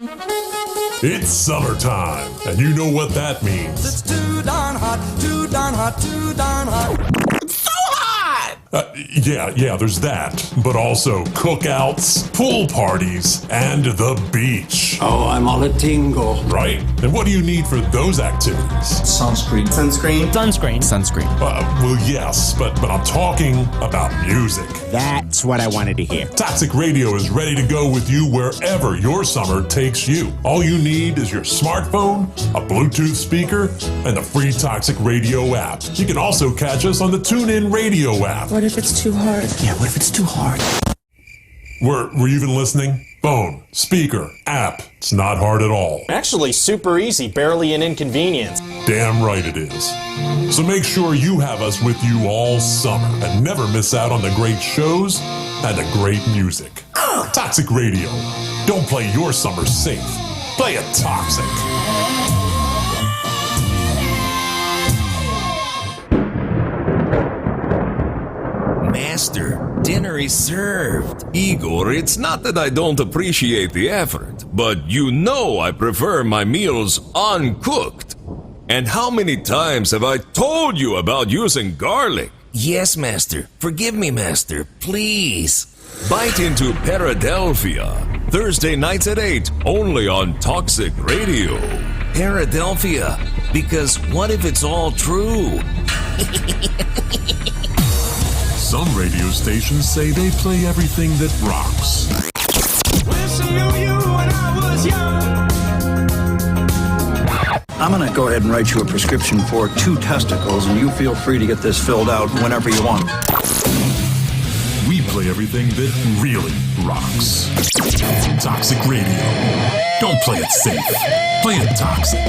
It's summertime, and you know what that means. It's too darn hot, too darn hot, too darn hot. It's so hot! Yeah, there's that. But also cookouts, pool parties, and the beach. Oh, I'm all a tingle. Right? And what do you need for those activities? Sunscreen. Sunscreen. Sunscreen. Sunscreen. Well, yes, but I'm talking about music. That's what I wanted to hear. Toxic Radio is ready to go with you wherever your summer takes you. All you need is your smartphone, a Bluetooth speaker, and the free Toxic Radio app. You can also catch us on the TuneIn Radio app. What if it's too hard? Yeah, what if it's too hard? Were you even listening? Phone, speaker, app. It's not hard at all. Actually, super easy, barely an inconvenience. Damn right it is. So make sure you have us with you all summer and never miss out on the great shows and the great music. Toxic Radio. Don't play your summer safe. Play it toxic. Master, dinner is served. Igor, it's not that I don't appreciate the effort, but you know I prefer my meals uncooked. And how many times have I told you about using garlic? Yes, Master. Forgive me, Master. Please. Bite into Paradelphia. Thursday nights at 8, only on Toxic Radio. Paradelphia, because what if it's all true? Some radio stations say they play everything that rocks. I'm going to go ahead and write you a prescription for 2 testicles, and you feel free to get this filled out whenever you want. We play everything that really rocks. Toxic Radio. Don't play it safe. Play it toxic.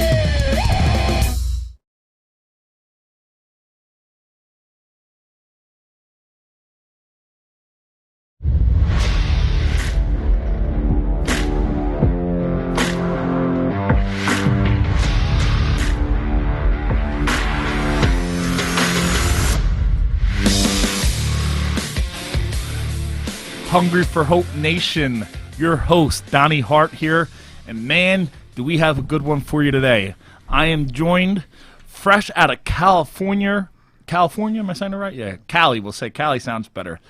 Hungry for Hope Nation, your host, Donnie Hart here, and man, do we have a good one for you today. I am joined fresh out of California, am I saying it right? Yeah, Cali, we'll say Cali sounds better.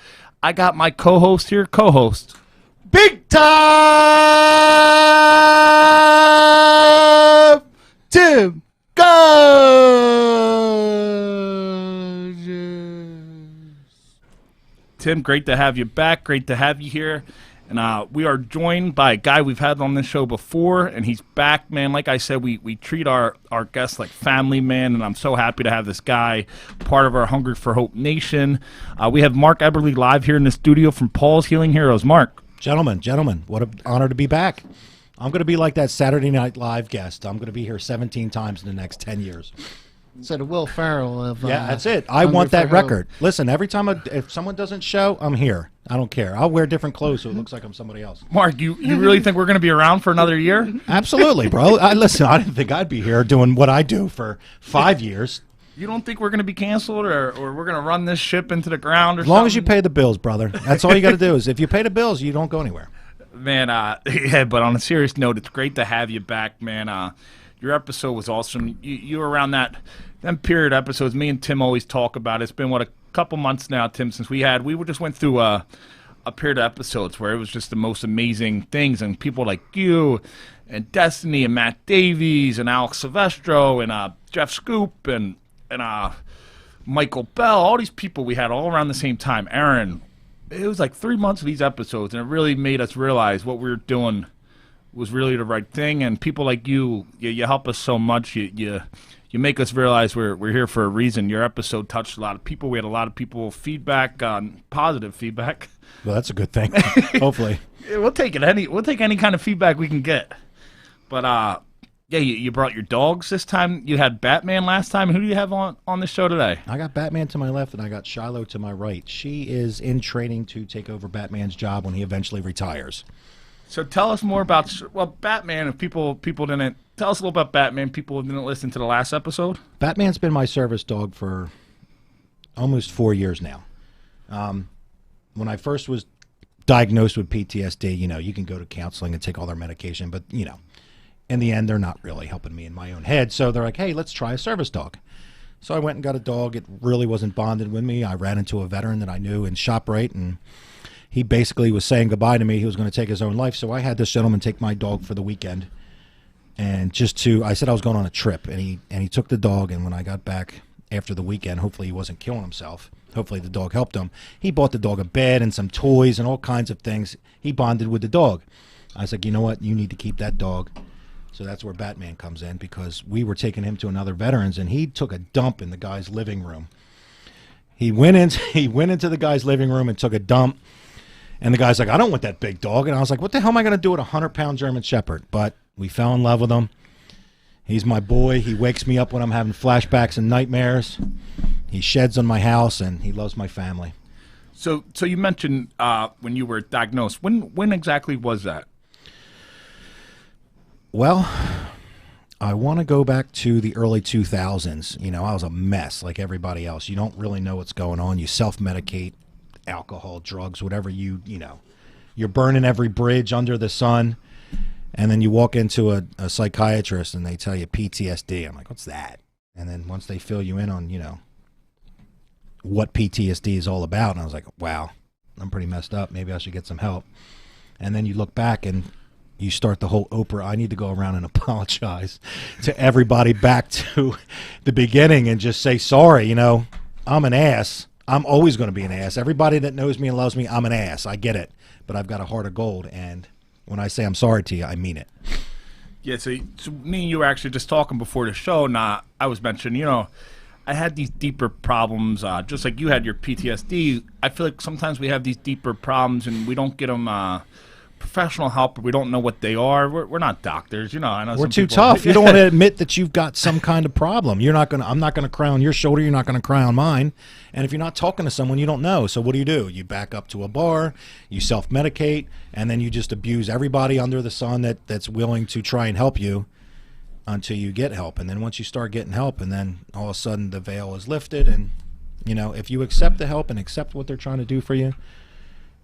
I got my co-host here, Big time, Tim Tim, great to have you back. Great to have you here. And we are joined by a guy we've had on this show before, and he's back, man. Like I said, we treat our guests like family, man, and I'm so happy to have this guy part of our Hungry for Hope Nation. We have Mark Eberle live here in the studio from Paws Healing Heroes. Mark. Gentlemen, what an honor to be back. I'm going to be like that Saturday Night Live guest. I'm going to be here 17 times in the next 10 years. So the Will Ferrell of yeah, that's it. I want that record. Listen, every time if someone doesn't show, I'm here. I don't care. I'll wear different clothes so it looks like I'm somebody else. Mark, you really think we're going to be around for another year? Absolutely, bro. Listen, I didn't think I'd be here doing what I do for 5 years. You don't think we're going to be canceled or we're going to run this ship into the ground or something? As long as you pay the bills, brother. That's all you got to do is if you pay the bills, you don't go anywhere. Man, yeah, but on a serious note, it's great to have you back, man. Your episode was awesome. You were around them period episodes. Me and Tim always talk about it. It's been, a couple months now, Tim, since we just went through a period of episodes where it was just the most amazing things, and people like you and Destiny and Matt Davies and Alex Silvestro and Jeff Scoop and Michael Bell, all these people we had all around the same time. Aaron, it was like 3 months of these episodes, and it really made us realize what we were doing was really the right thing. And people like you help us so much. You make us realize we're here for a reason. Your episode touched a lot of people. We had a lot of people feedback, positive feedback. Well, that's a good thing. Hopefully, we'll take it. We'll take any kind of feedback we can get. But yeah, you brought your dogs this time. You had Batman last time. Who do you have on the show today? I got Batman to my left, and I got Shiloh to my right. She is in training to take over Batman's job when he eventually retires. So tell us more about Batman. If people didn't tell us a little about Batman, people didn't listen to the last episode. Batman's been my service dog for almost 4 years now. When I first was diagnosed with PTSD, you can go to counseling and take all their medication, but, in the end, they're not really helping me in my own head. So they're like, hey, let's try a service dog. So I went and got a dog. It really wasn't bonded with me. I ran into a veteran that I knew in ShopRite, and he basically was saying goodbye to me. He was going to take his own life. So I had this gentleman take my dog for the weekend. And I said I was going on a trip, and he took the dog. And when I got back after the weekend, hopefully he wasn't killing himself. Hopefully the dog helped him. He bought the dog a bed and some toys and all kinds of things. He bonded with the dog. I was like, you know what? You need to keep that dog. So that's where Batman comes in, because we were taking him to another veterans, and he took a dump in the guy's living room. He went into the guy's living room and took a dump, and the guy's like, I don't want that big dog. And I was like, what the hell am I going to do with a 100-pound German Shepherd? But we fell in love with him. He's my boy. He wakes me up when I'm having flashbacks and nightmares. He sheds on my house, and he loves my family. So you mentioned when you were diagnosed. When exactly was that? Well, I want to go back to the early 2000s. I was a mess like everybody else. You don't really know what's going on. You self-medicate, alcohol, drugs, whatever you're burning every bridge under the sun. And then you walk into a psychiatrist and they tell you PTSD. I'm like, what's that? And then once they fill you in on, what PTSD is all about, and I was like, wow, I'm pretty messed up. Maybe I should get some help. And then you look back and you start the whole Oprah, I need to go around and apologize to everybody back to the beginning and just say, sorry, I'm an ass. I'm always going to be an ass. Everybody that knows me and loves me, I'm an ass. I get it. But I've got a heart of gold. And when I say I'm sorry to you, I mean it. Yeah, so me and you were actually just talking before the show, and I was mentioning, I had these deeper problems, just like you had your PTSD. I feel like sometimes we have these deeper problems and we don't get them professional help, or we don't know what they are. We're not doctors, I know we're too tough. You don't want to admit that you've got some kind of problem. I'm not gonna cry on your shoulder. You're not gonna cry on mine. And if you're not talking to someone, you don't know. So what do? You back up to a bar, you self-medicate, and then you just abuse everybody under the sun that's willing to try and help you until you get help. And then once you start getting help, and then all of a sudden the veil is lifted, and if you accept the help and accept what they're trying to do for you,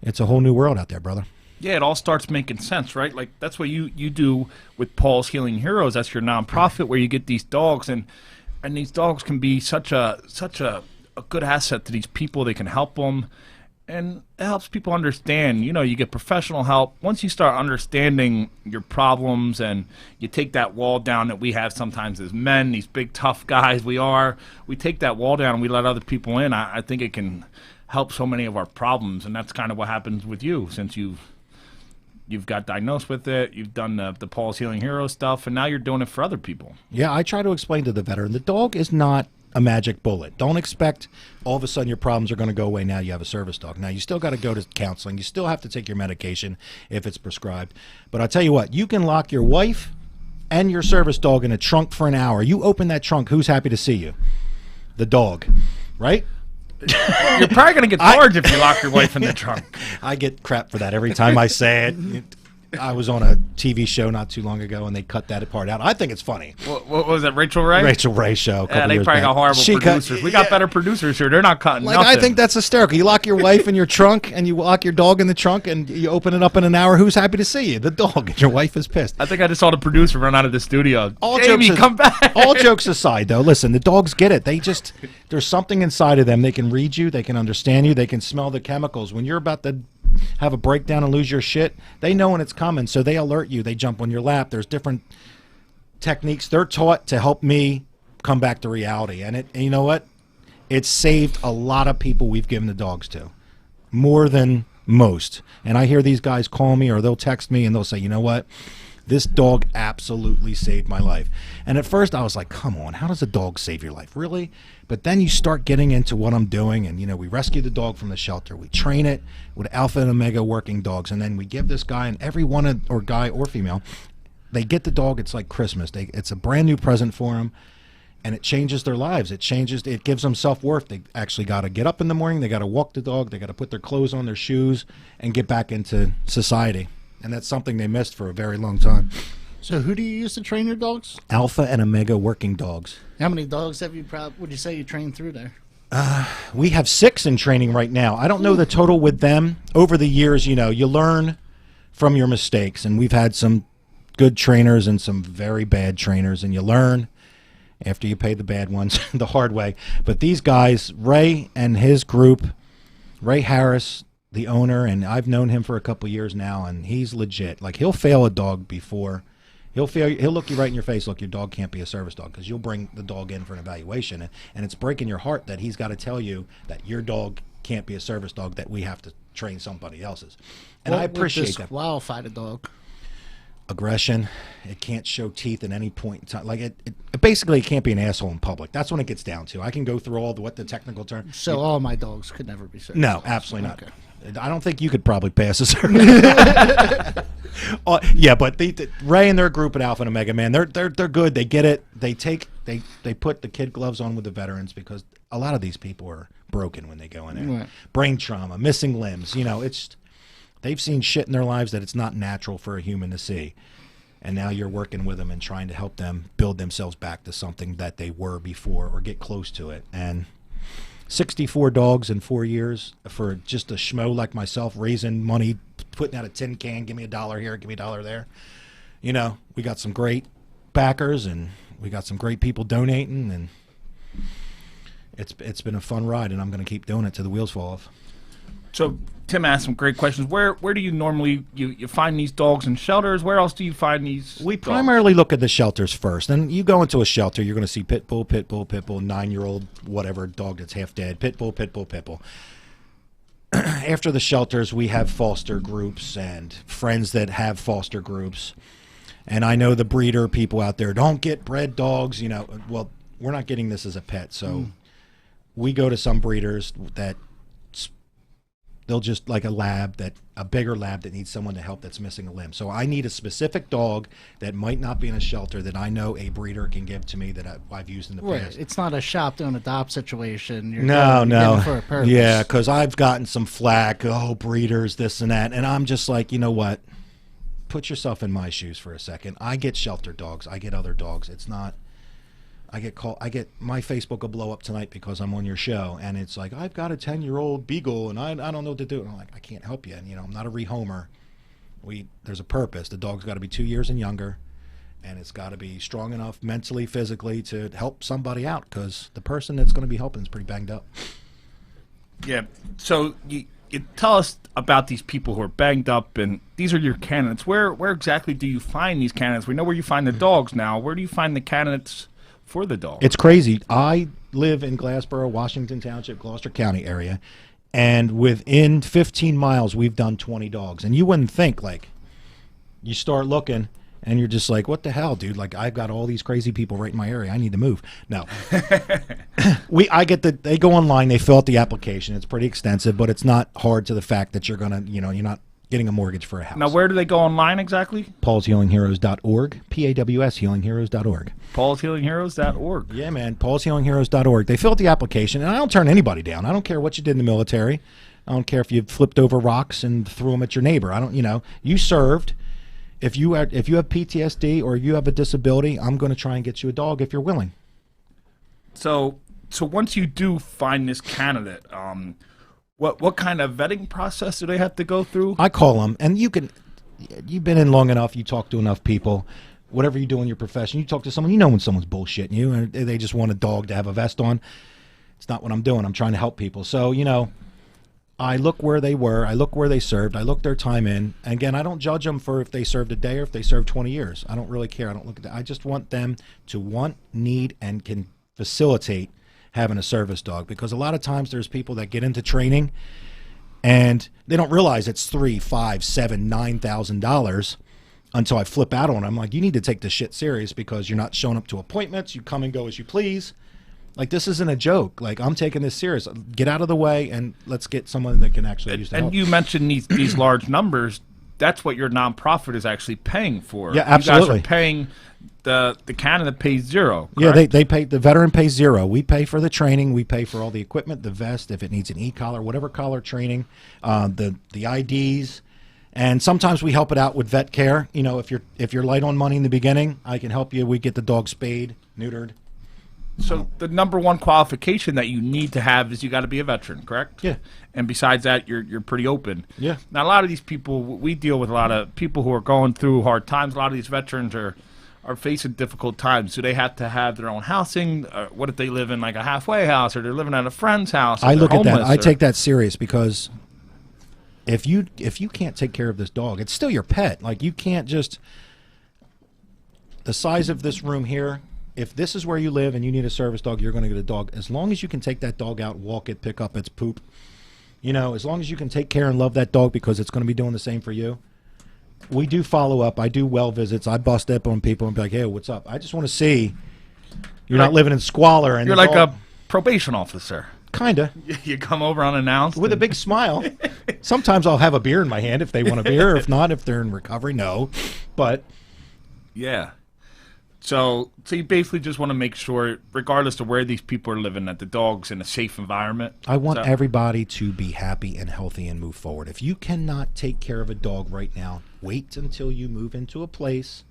it's a whole new world out there, brother. Yeah, it all starts making sense, right? Like that's what you do with Paws Healing Heroes. That's your nonprofit where you get these dogs, and these dogs can be such a good asset to these people. They can help them, and it helps people understand. You get professional help. Once you start understanding your problems and you take that wall down that we have sometimes as men, these big tough guys we take that wall down and we let other people in. I think it can help so many of our problems, and that's kind of what happens with you since you've got diagnosed with it, you've done the Paws Healing Hero stuff, and now you're doing it for other people. Yeah, I try to explain to the veteran, the dog is not a magic bullet. Don't expect all of a sudden your problems are going to go away now you have a service dog. Now, you still got to go to counseling. You still have to take your medication if it's prescribed. But I'll tell you what, you can lock your wife and your service dog in a trunk for an hour. You open that trunk, who's happy to see you? The dog, right? You're probably going to get charged if you lock your wife in the trunk. I get crap for that every time I say it. I was on a TV show not too long ago, and they cut that part out. I think it's funny. What was that, Rachel Ray? Rachel Ray show. Yeah, they probably got horrible producers. We got better producers here. They're not cutting nothing. I think that's hysterical. You lock your wife in your trunk, and you lock your dog in the trunk, and you open it up in an hour. Who's happy to see you? The dog. And your wife is pissed. I think I just saw the producer run out of the studio. Jamie, come back. All jokes aside, though, listen, the dogs get it. There's something inside of them. They can read you. They can understand you. They can smell the chemicals. When you're about to have a breakdown and lose your shit, they know when it's coming, so they alert you. They jump on your lap. There's different techniques they're taught to help me come back to reality. And you know what? It's saved a lot of people we've given the dogs to, more than most. And I hear these guys call me, or they'll text me and they'll say, you know what? This dog absolutely saved my life. And at first I was like, come on, how does a dog save your life? Really? But then you start getting into what I'm doing, and we rescue the dog from the shelter. We train it with alpha and omega working dogs, and then we give this guy, and every one, or guy or female, they get the dog. It's like Christmas. It's a brand new present for them, and it changes their lives. It gives them self-worth. They actually got to get up in the morning. They got to walk the dog. They got to put their clothes on, their shoes, and get back into society. And that's something they missed for a very long time. So who do you use to train your dogs? Alpha and omega working dogs. How many dogs have you would you say you trained through there? We have 6 in training right now. I don't know the total with them. Over the years, you learn from your mistakes, and we've had some good trainers and some very bad trainers, and you learn after you pay the bad ones the hard way. But these guys, Ray and his group, Ray Harris, the owner, and I've known him for a couple years now, and he's legit. Like, he'll fail a dog before. He'll look you right in your face. Look, your dog can't be a service dog, because you'll bring the dog in for an evaluation, and it's breaking your heart that he's got to tell you that your dog can't be a service dog, that we have to train somebody else's. And I appreciate that. Qualify the dog. Aggression. It can't show teeth at any point in time. Like, it basically can't be an asshole in public. That's when it gets down to. I can go through what the technical term. So all my dogs could never be service No, dogs. absolutely not. Okay. I don't think you could probably pass a service. Yeah, but Ray and their group at Alpha and Omega, man, they're good. They get it. They put the kid gloves on with the veterans, because a lot of these people are broken when they go in there. Right. Brain trauma, missing limbs. They've seen shit in their lives that it's not natural for a human to see. And now you're working with them and trying to help them build themselves back to something that they were before, or get close to it. And 64 dogs in 4 years for just a schmo like myself, raising money, putting out a tin can, give me $1 here, give me $1 there. We got some great backers, and we got some great people donating, and it's been a fun ride, and I'm going to keep doing it till the wheels fall off. So Tim asked some great questions. Where do you normally you find these dogs in shelters? Where else do you find these? We dogs? primarily look at the shelters first. And you go into a shelter, you're going to see pit bull, 9-year-old, whatever dog that's half dead, pit bull. After the shelters, we have foster groups and friends that have foster groups. And I know the breeder people out there, don't get bred dogs. Well, we're not getting this as a pet, so we go to some breeders that they'll just, like a bigger lab that needs someone to help that's missing a limb. So I need a specific dog that might not be in a shelter that I know a breeder can give to me that I've used in the Right. past. It's not a shop don't adopt situation. You're No. getting for a purpose. Yeah, because I've gotten some flack. Oh, breeders, this and that. And I'm just like, you know what? Put yourself in my shoes for a second. I get shelter dogs. I get other dogs. It's not. I get my Facebook will blow up tonight because I'm on your show, and it's like, I've got a 10-year-old beagle, and I don't know what to do. And I'm like, I can't help you. And I'm not a rehomer. There's a purpose. The dog's got to be 2 years and younger, and it's got to be strong enough mentally, physically to help somebody out, because the person that's going to be helping is pretty banged up. Yeah. So you tell us about these people who are banged up, and these are your candidates. Where exactly do you find these candidates? We know where you find the dogs now. Where do you find the candidates for the dog? It's crazy. I live in Glassboro, Washington Township, Gloucester County area, and within 15 miles, we've done 20 dogs. And you wouldn't think, like, you start looking, and you're just like, what the hell, dude? Like, I've got all these crazy people right in my area. I need to move. No. They go online, they fill out the application. It's pretty extensive, but it's not hard to the fact that you're going to, you're not getting a mortgage for a house. Now, where do they go online exactly? PawsHealingHeroes.org, PAWS HealingHeroes.org. PawsHealingHeroes.org. Yeah, man, PawsHealingHeroes.org. They fill out the application, and I don't turn anybody down. I don't care what you did in the military. I don't care if you flipped over rocks and threw them at your neighbor. You served. If you have PTSD or you have a disability, I'm going to try and get you a dog if you're willing. So once you do find this candidate, what kind of vetting process do they have to go through? I call them, and you've been in long enough, you talk to enough people, whatever you do in your profession, you talk to someone, when someone's bullshitting you, and they just want a dog to have a vest on. It's not what I'm doing. I'm trying to help people. So, I look where they were, I look where they served, I look their time in. And again, I don't judge them for if they served a day or if they served 20 years. I don't really care. I don't look at that. I just want them to want, need, and can facilitate having a service dog, because a lot of times there's people that get into training and they don't realize it's $3,000, $5,000, $7,000, $9,000 until I flip out on them. Like, you need to take this shit serious, because you're not showing up to appointments. You come and go as you please. Like, this isn't a joke. Like, I'm taking this serious. Get out of the way and let's get someone that can actually use the help. And you mentioned these large numbers. That's what your nonprofit is actually paying for. Yeah, absolutely. You guys are paying the candidate pays zero. Correct? Yeah, they pay. The veteran pays zero. We pay for the training. We pay for all the equipment, the vest, if it needs an e-collar, whatever collar training, the IDs, and sometimes we help it out with vet care. If you're light on money in the beginning, I can help you. We get the dog spayed, neutered. So the number one qualification that you need to have is you got to be a veteran, correct? Yeah. And besides that, you're pretty open. Yeah. Now a lot of these people, we deal with a lot of people who are going through hard times. A lot of these veterans are facing difficult times. Do they have to have their own housing? What if they live in like a halfway house, or they're living at a friend's house? I look at that. I take that serious because if you can't take care of this dog, it's still your pet. Like, you can't just, the size of this room here, if this is where you live and you need a service dog, you're going to get a dog. As long as you can take that dog out, walk it, pick up its poop, as long as you can take care and love that dog, because it's going to be doing the same for you. We do follow up. I do well visits. I bust up on people and be like, hey, what's up? I just want to see you're not living in squalor. And you're like a probation officer. Kind of. You come over unannounced. With a big smile. Sometimes I'll have a beer in my hand if they want a beer. If not, if they're in recovery, no. But. Yeah. So you basically just want to make sure, regardless of where these people are living, that the dog's in a safe environment. I want everybody to be happy and healthy and move forward. If you cannot take care of a dog right now, wait until you move into a place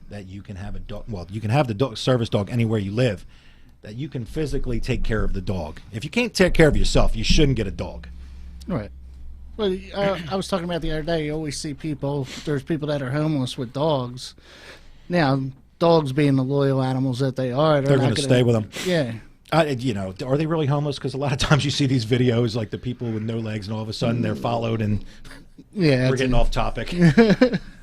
that you can have a dog. Well, you can have the dog, service dog anywhere you live, that you can physically take care of the dog. If you can't take care of yourself, you shouldn't get a dog. Right. Well, I was talking about the other day, you always see there's people that are homeless with dogs. Now, dogs being the loyal animals that they are, they're going to stay with them. Yeah. Are they really homeless? Because a lot of times you see these videos, like the people with no legs, and all of a sudden they're followed, and we're getting off topic.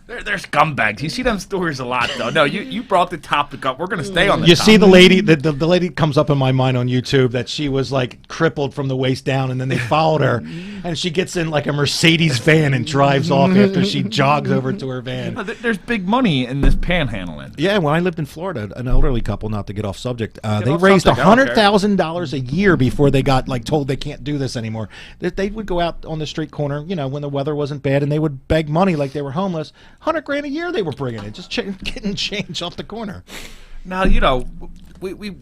They're scumbags. You see them stories a lot, though. No, you brought the topic up. We're going to stay on the topic. See the lady, the lady comes up in my mind on YouTube that she was like crippled from the waist down, and then they followed her, and she gets in like a Mercedes van and drives off after she jogs over to her van. There's big money in this panhandling. Yeah, when I lived in Florida, an elderly couple, not to get off subject, they raised $100,000 a year before they got like told they can't do this anymore. They would go out on the street corner, when the weather wasn't bad, and they would beg money like they were homeless. $100,000 a year they were bringing in, just getting change off the corner. Now, we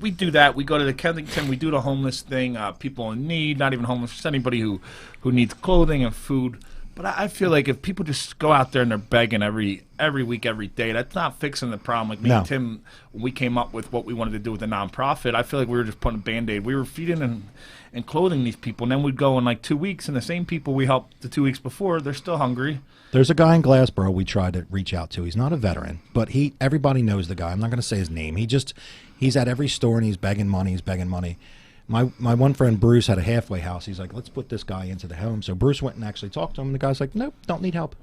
do that. We go to the Kensington. We do the homeless thing. People in need, not even homeless, just anybody who needs clothing and food. But I feel like if people just go out there and they're begging every week, every day, that's not fixing the problem. Like me and Tim, when we came up with what we wanted to do with the nonprofit, I feel like we were just putting a Band-Aid. We were feeding and clothing these people, and then we'd go in like 2 weeks, and the same people we helped the 2 weeks before, they're still hungry. There's a guy in Glassboro we tried to reach out to. He's not a veteran, but everybody knows the guy. I'm not going to say his name. He's at every store and he's begging money. My one friend Bruce had a halfway house. He's like, let's put this guy into the home. So Bruce went and actually talked to him, and the guy's like, nope, don't need help.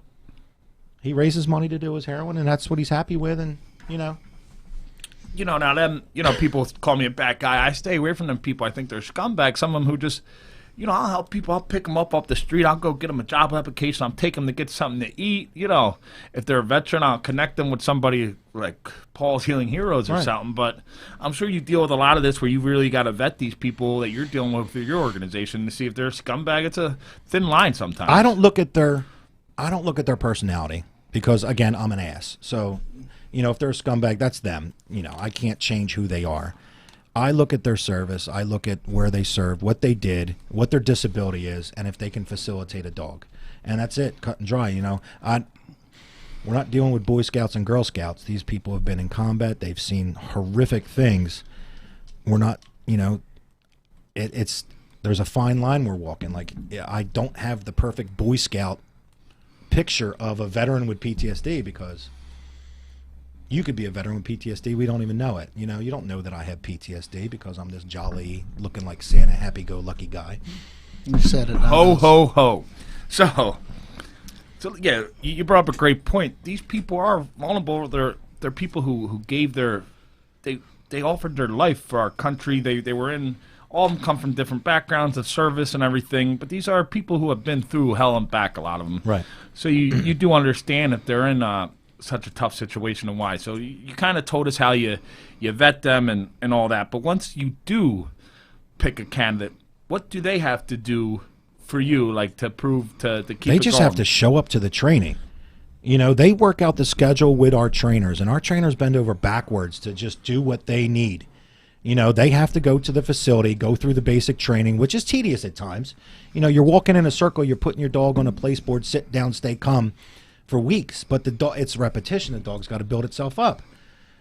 He raises money to do his heroin, and that's what he's happy with, and now them, people call me a bad guy. I stay away from them people. I think they're scumbags. Some of them who just, I'll help people. I'll pick them up off the street. I'll go get them a job application. I'll take them to get something to eat. If they're a veteran, I'll connect them with somebody like Paws Healing Heroes or something. But I'm sure you deal with a lot of this where you really got to vet these people that you're dealing with through your organization to see if they're a scumbag. It's a thin line sometimes. I don't look at their personality because, again, I'm an ass. So, if they're a scumbag, that's them. I can't change who they are. I look at their service. I look at where they served, what they did, what their disability is, and if they can facilitate a dog. And that's it, cut and dry. We're not dealing with Boy Scouts and Girl Scouts. These people have been in combat. They've seen horrific things. We're not, there's a fine line we're walking. Like, I don't have the perfect Boy Scout picture of a veteran with PTSD because you could be a veteran with PTSD. We don't even know it. You don't know that I have PTSD because I'm this jolly, looking like Santa, happy-go-lucky guy. You said it. Ho, ho, ho. So yeah, you brought up a great point. These people are vulnerable. They're people who gave they offered their life for our country. They were in. All of them come from different backgrounds of service and everything, but these are people who have been through hell and back. A lot of them. Right. So you do understand if they're in such a tough situation and why. So you kind of told us how you vet them and all that. But once you do pick a candidate, what do they have to do for you, like to prove to keep They it just going? have to show up to the training. They work out the schedule with our trainers, and our trainers bend over backwards to just do what they need. They have to go to the facility, go through the basic training, which is tedious at times. You're walking in a circle, you're putting your dog on a place board, sit down, stay calm, for weeks, but it's repetition. The dog's got to build itself up,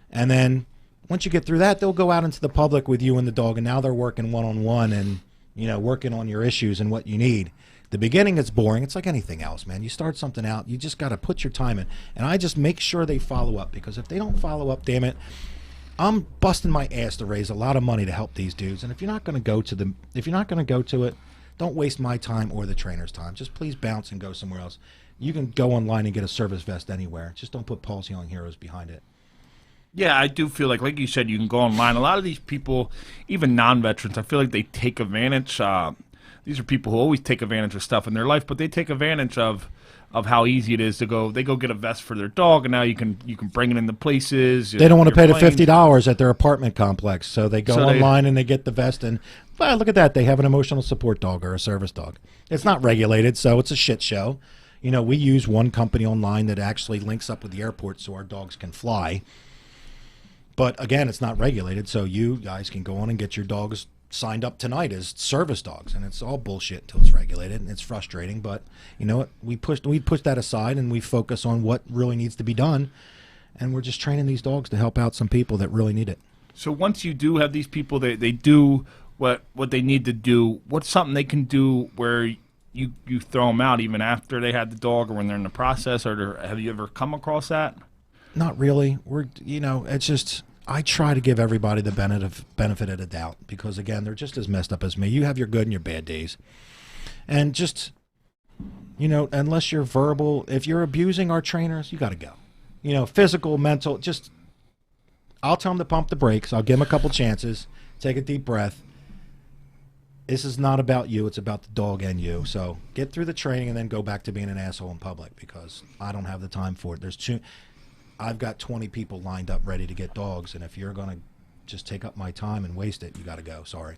and then once you get through that, they'll go out into the public with you and the dog, and now they're working one-on-one and, working on your issues and what you need. The beginning is boring. It's like anything else, man. You start something out, you just got to put your time in. And I just make sure they follow up, because if they don't follow up, damn it, I'm busting my ass to raise a lot of money to help these dudes. And if you're not going to go to it, don't waste my time or the trainer's time. Just please bounce and go somewhere else. You can go online and get a service vest anywhere. Just don't put Paws Healing Heroes behind it. Yeah, I do feel like you said, you can go online. A lot of these people, even non-veterans, I feel like they take advantage. These are people who always take advantage of stuff in their life, but they take advantage of how easy it is to go. They go get a vest for their dog, and now you can bring it into places. They don't want to pay the $50 at their apartment complex, so they go online and they get the vest. And well, look at that, they have an emotional support dog or a service dog. It's not regulated, so it's a shit show. We use one company online that actually links up with the airport so our dogs can fly. But again, it's not regulated, so you guys can go on and get your dogs signed up tonight as service dogs, and it's all bullshit until it's regulated, and it's frustrating. But you know what? We push that aside, and we focus on what really needs to be done, and we're just training these dogs to help out some people that really need it. So once you do have these people, they do what they need to do. What's something they can do where you throw them out even after they had the dog, or when they're in the process, or have you ever come across that? Not really. It's just, I try to give everybody the benefit of the doubt, because again, they're just as messed up as me. You have your good and your bad days, and just unless you're verbal, if you're abusing our trainers, you got to go. Physical, mental, just I'll tell them to pump the brakes. I'll give them a couple chances. Take a deep breath. This is not about you. It's about the dog and you. So get through the training and then go back to being an asshole in public, because I don't have the time for it. I've got 20 people lined up ready to get dogs, and if you're going to just take up my time and waste it, you got to go. Sorry.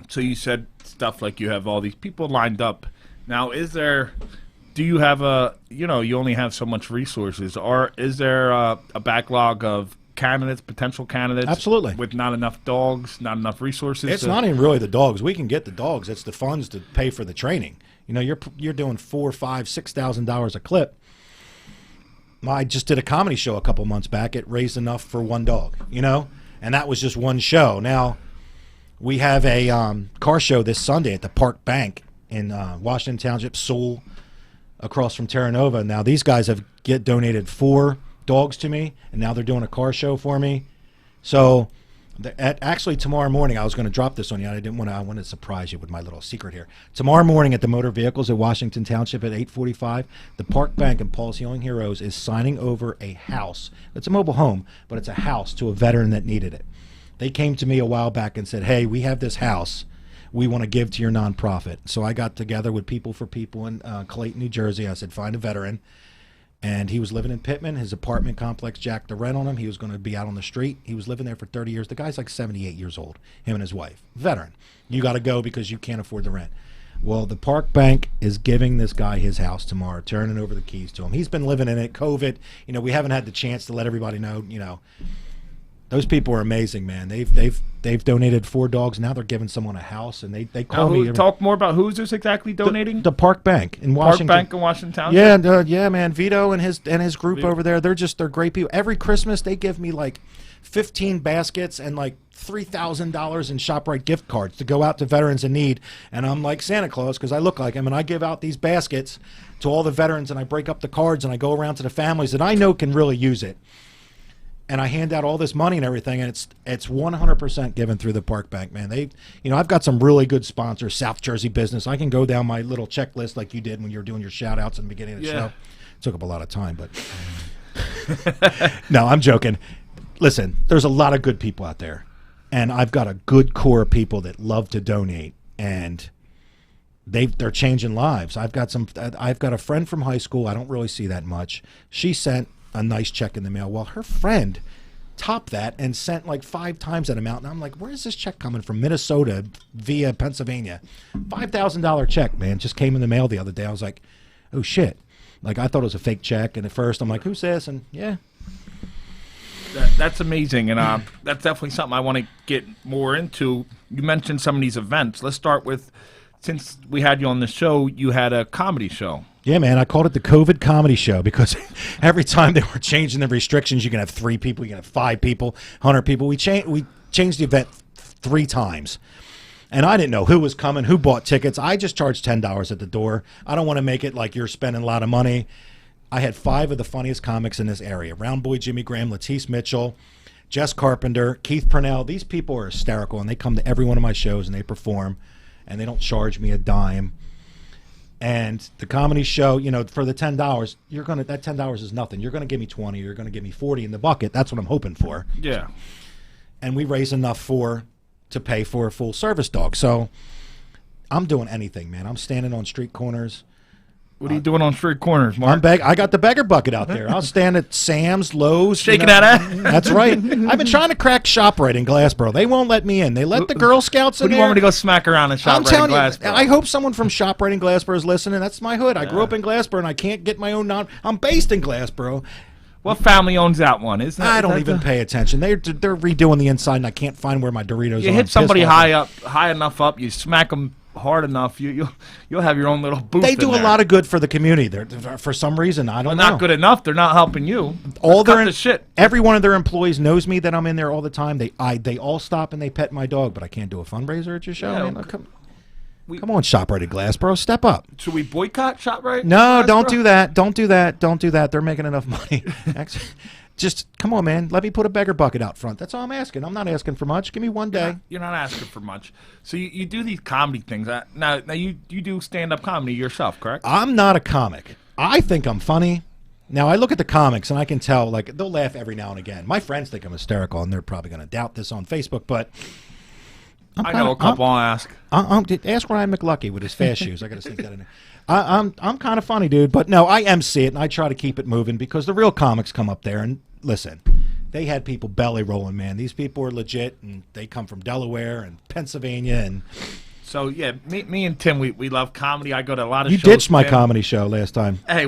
So you said stuff like you have all these people lined up. Now, do you have you only have so much resources, or is there a backlog of potential candidates? Absolutely. With not enough dogs, not enough resources? It's not even really the dogs. We can get the dogs. It's the funds to pay for the training. You're doing $4,000, $5,000, $6,000 a clip. I just did a comedy show a couple months back. It raised enough for one dog, and that was just one show. Now, we have a car show this Sunday at the Park Bank in Washington Township, Sewell, across from Terra Nova. Now, these guys have donated 4 dogs to me, and now they're doing a car show for me. So actually tomorrow morning, I was going to drop this on you. I wanted to surprise you with my little secret here. Tomorrow morning at the Motor Vehicles at Washington Township at 8:45, the Park Bank and Paws Healing Heroes is signing over a house. It's a mobile home, but it's a house to a veteran that needed it. They came to me a while back and said, hey, we have this house we want to give to your nonprofit. So I got together with People for People in Clayton, New Jersey. I said, find a veteran. And he was living in Pittman. His apartment complex jacked the rent on him. He was going to be out on the street. He was living there for 30 years. The guy's like 78 years old, him and his wife. Veteran. You got to go because you can't afford the rent. Well, the Park Bank is giving this guy his house tomorrow, turning over the keys to him. He's been living in it. COVID, we haven't had the chance to let everybody know, Those people are amazing, man. They've donated 4 dogs. Now they're giving someone a house, and they call me. Talk more about who's this exactly donating? The Park Bank in Washington. Park Bank in Washington Township. Yeah, man. Vito and his group over there. They're great people. Every Christmas they give me like 15 baskets and like $3,000 in ShopRite gift cards to go out to veterans in need. And I'm like Santa Claus because I look like him, and I give out these baskets to all the veterans, and I break up the cards and I go around to the families that I know can really use it. And I hand out all this money and everything, and it's 100% given through the Park Bank, man. I've got some really good sponsors, South Jersey Business. I can go down my little checklist like you did when you were doing your shout-outs in the beginning of the show. It took up a lot of time, but no, I'm joking. Listen, there's a lot of good people out there, and I've got a good core of people that love to donate, and they're changing lives. I've got a friend from high school. I don't really see that much. She sent a nice check in the mail. Well, her friend topped that and sent like 5 times that amount. And I'm like, where's this check coming from? Minnesota via Pennsylvania. $5,000 check, man, just came in the mail the other day. I was like, oh shit. Like, I thought it was a fake check. And at first I'm like, who's this? And yeah. That's amazing. And that's definitely something I want to get more into. You mentioned some of these events. Let's start with since we had you on the show, you had a comedy show. Yeah, man, I called it the COVID comedy show because every time they were changing the restrictions, you can have 3 people, you can have 5 people, 100 people. We changed the event 3 times. And I didn't know who was coming, who bought tickets. I just charged $10 at the door. I don't want to make it like you're spending a lot of money. I had 5 of the funniest comics in this area. Round Boy Jimmy Graham, Latisse Mitchell, Jess Carpenter, Keith Purnell. These people are hysterical, and they come to every one of my shows, and they perform, and they don't charge me a dime. And the comedy show, you know, for the $10, that $10 is nothing. You're gonna give me 20, you're gonna give me 40 in the bucket. That's what I'm hoping for. Yeah. And we raise enough to pay for a full service dog. So I'm doing anything, man. I'm standing on street corners. What are you doing on street corners, Mark? I got the beggar bucket out there. I'll stand at Sam's, Lowe's. Shaking that ass? That's right. I've been trying to crack ShopRite in Glassboro. They won't let me in. They let the Girl Scouts in Who do you there. want me to go smack around in ShopRite in Glassboro? I hope someone from ShopRite in Glassboro is listening. That's my hood. I grew up in Glassboro, and I can't get my own I'm based in Glassboro. What family owns that one? I don't even pay attention. They're redoing the inside, and I can't find where my Doritos are. You hit somebody high enough up, you smack them hard enough, you'll have your own little booth. They do a lot of good for the community. For some reason, I don't know. They're not good enough. They're not helping you. Shit. Every one of their employees knows me that I'm in there all the time. They all stop and they pet my dog, but I can't do a fundraiser at your show. Yeah, man. Come on, ShopRite at Glassboro, step up. Should we boycott ShopRite? No, don't do that. Don't do that. Don't do that. They're making enough money. Just come on, man. Let me put a beggar bucket out front. That's all I'm asking. I'm not asking for much. Give me one day. You're not asking for much. So you do these comedy things. Now you do stand-up comedy yourself, correct? I'm not a comic. I think I'm funny. Now, I look at the comics, and I can tell, like, they'll laugh every now and again. My friends think I'm hysterical, and they're probably going to doubt this on Facebook, but I know a couple. I'll ask. Ask Ryan McLucky with his fast shoes. I got to sneak that in there. I'm kind of funny, dude, but no, I MC it, and I try to keep it moving because the real comics come up there, and listen, they had people belly rolling, man. These people are legit, and they come from Delaware and Pennsylvania, and so yeah, me and Tim, we love comedy. I go to a lot of shows. You ditched my comedy show last time. Hey,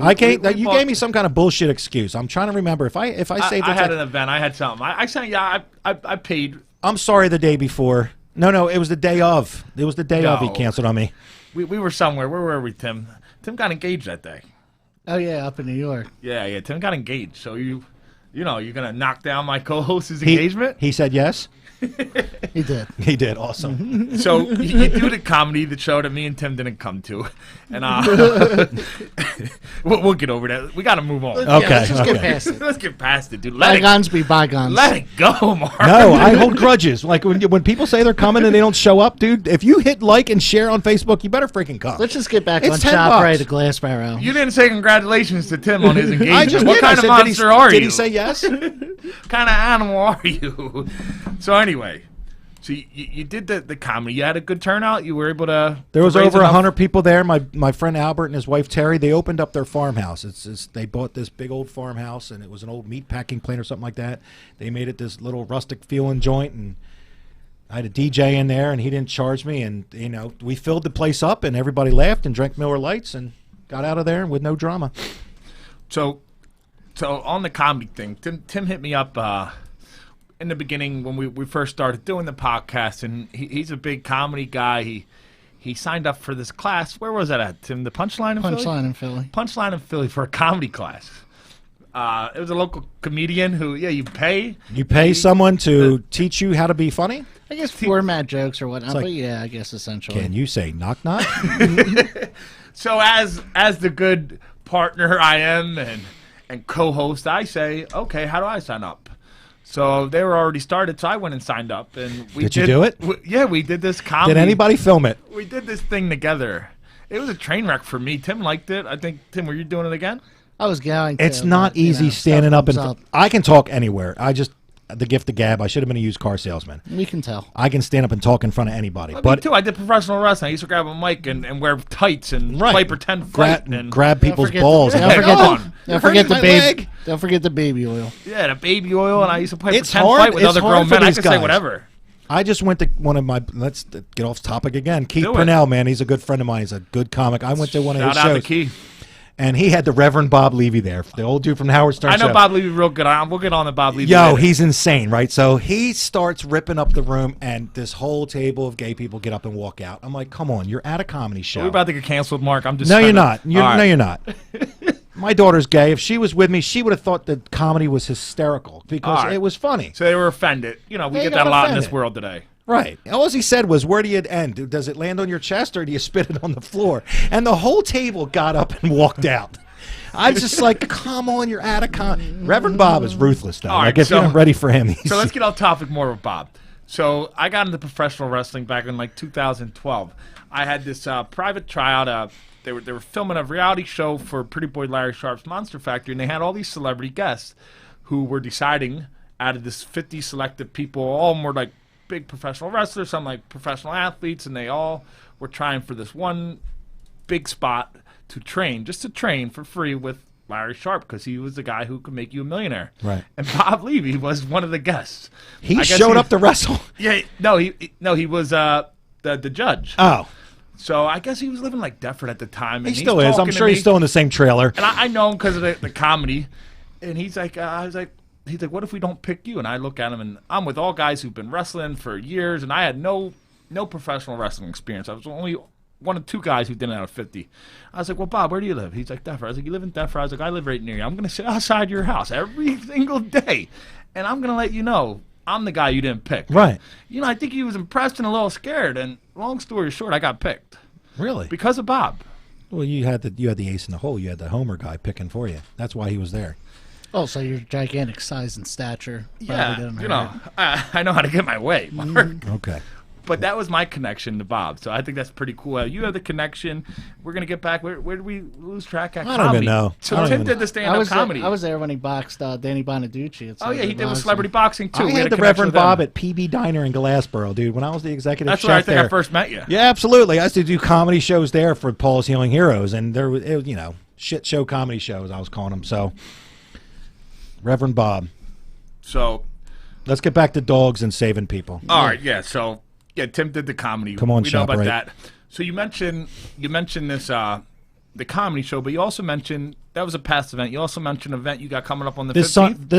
you gave me some kind of bullshit excuse. I'm trying to remember if I saved. I had an event. I had something. I sent. Yeah, I paid. I'm sorry. The day before. No, it was the day of. It was the day of. He canceled on me. We were somewhere. Where were we, Tim? Tim got engaged that day. Oh yeah, up in New York. Yeah. Tim got engaged. So you're gonna knock down my co-host's engagement? He said yes. He did. He did. Awesome. So you do the comedy, the show that me and Tim didn't come to, and we'll get over that. We got to move on. Okay. Let's just get past it. Let's get past it, dude. Bygones be bygones. Let it go, Mark. No, I hold grudges. Like when people say they're coming and they don't show up, dude. If you hit like and share on Facebook, you better freaking come. Let's just get back It's on $10. ShopRite to Glassboro. You didn't say congratulations to Tim on his engagement. I just what did. kind I of said, monster are you? Did he say yes? What kind of animal are you? So anyway, so you did the comedy. You had a good turnout. You were able to. There was raise over enough- 100 people there. My friend Albert and his wife Terry, they opened up their farmhouse. They bought this big old farmhouse, and it was an old meat packing plant or something like that. They made it this little rustic feeling joint, and I had a DJ in there, and he didn't charge me. And we filled the place up, and everybody laughed and drank Miller Lights and got out of there with no drama. So on the comedy thing, Tim hit me up in the beginning when we first started doing the podcast, and he's a big comedy guy. He signed up for this class. Where was that at, Tim? The Punchline in Philly? Punchline in Philly. Punchline in Philly for a comedy class. It was a local comedian who, you pay. You pay someone to teach you how to be funny? I guess format jokes or whatnot, like, but yeah, I guess essentially. Can you say knock knock? So as the good partner I am and co-host, I say, okay, how do I sign up? So they were already started, so I went and signed up. And Did you do it? We did this comedy. Did anybody film it? We did this thing together. It was a train wreck for me. Tim liked it. I think, Tim, were you doing it again? I was going to. It's not easy standing up and I can talk anywhere. The gift of gab. I should have been a used car salesman. We can tell. I can stand up and talk in front of anybody. Me too. I did professional wrestling. I used to grab a mic and wear tights and play pretend fight and grab people's balls. Don't forget the baby. leg. Don't forget the baby oil. Yeah, the baby oil, and I used to play It's pretend hard. fight with It's other hard grown for men. I these could say guys. whatever. I just went to one of my. Let's get off topic again. Keith Do it. Purnell, man, he's a good friend of mine. He's a good comic. I went to one of his Shout out shows. to Keith. And he had the Reverend Bob Levy there, the old dude from the Howard Stern I know show. Bob Levy real good. We'll get on the Bob Levy. Yo, later. he's insane, right? So he starts ripping up the room, and this whole table of gay people get up and walk out. I'm like, come on, you're at a comedy show. We're about to get canceled, Mark. I'm just No, trying you're to- not. No, you're not. My daughter's gay. If she was with me, she would have thought that comedy was hysterical because All right. it was funny. So they were offended. You know, we They get got that a lot in this offended. world today. Right. All he said was, where do you end? Does it land on your chest or do you spit it on the floor? And the whole table got up and walked out. I was just like, come on, you're out of con. Reverend Bob is ruthless, though. All right, Like, if so- you're not ready for him, So let's get off topic more with Bob. So I got into professional wrestling back in like 2012. I had this private tryout. They were filming a reality show for Pretty Boy Larry Sharp's Monster Factory, and they had all these celebrity guests who were deciding out of this 50 selected people. All of them were like big professional wrestlers, some like professional athletes, and they all were trying for this one big spot to train, just to train for free with Larry Sharp, because he was the guy who could make you a millionaire. Right. And Bob Levy was one of the guests. He I guess showed up to wrestle. Yeah, no, he was the judge. Oh. So I guess he was living like Deptford at the time. He And still he's is. I'm talking to sure he's me, still in the same trailer. And I know him because of the comedy. And he's like, I was like, he's like, what if we don't pick you? And I look at him, and I'm with all guys who've been wrestling for years, and I had no professional wrestling experience. I was only one of two guys who did it out of 50. I was like, well, Bob, where do you live? He's like, Deptford. I was like, you live in Deptford? I was like, I live right near you. I'm going to sit outside your house every single day, and I'm going to let you know I'm the guy you didn't pick. Right. You know, I think he was impressed and a little scared, and long story short, I got picked. Really? Because of Bob. Well, you had the ace in the hole. You had the Homer guy picking for you. That's why he was there. Oh, so your gigantic size and stature. Yeah, probably didn't you hurt. know, I know how to get my way, Mark. Okay. But that was my connection to Bob, so I think that's pretty cool. You have the connection. We're gonna get back. Where did we lose track at? I don't even know. I So don't Tim even did know. the stand-up comedy. I was there when he boxed Danny Bonaducci. Oh yeah, he did with celebrity boxing too. I We had a the connection Reverend with them. Bob at PB Diner in Glassboro, dude. When I was the executive That's chef where I think there. I first met you. Yeah, absolutely. I used to do comedy shows there for Paws Healing Heroes, and there was, you know, shit show comedy shows, I was calling them. So, Reverend Bob. So, let's get back to dogs and saving people. All right, yeah. So, yeah, Tim did the comedy. Come on, we know about ShopRite. that. So you mentioned this the comedy show, but you also mentioned that was a past event. You also mentioned an event you got coming up on the 15th. This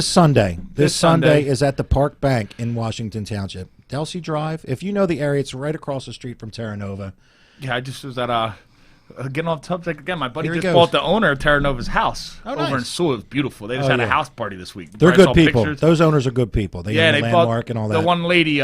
Sunday. This Sunday Sunday. is at the Park Bank in Washington Township. Delsey Drive. If you know the area, it's right across the street from Terra Nova. Yeah, I just was at getting off topic again. My buddy Here he just goes. bought the owner of Terra Nova's house over in nice. Sewell. It was beautiful. They just Oh, had a yeah. house party this week. They're Probably good saw people. pictures. Those owners are good people. They Yeah, own they the bought landmark and all the that. one lady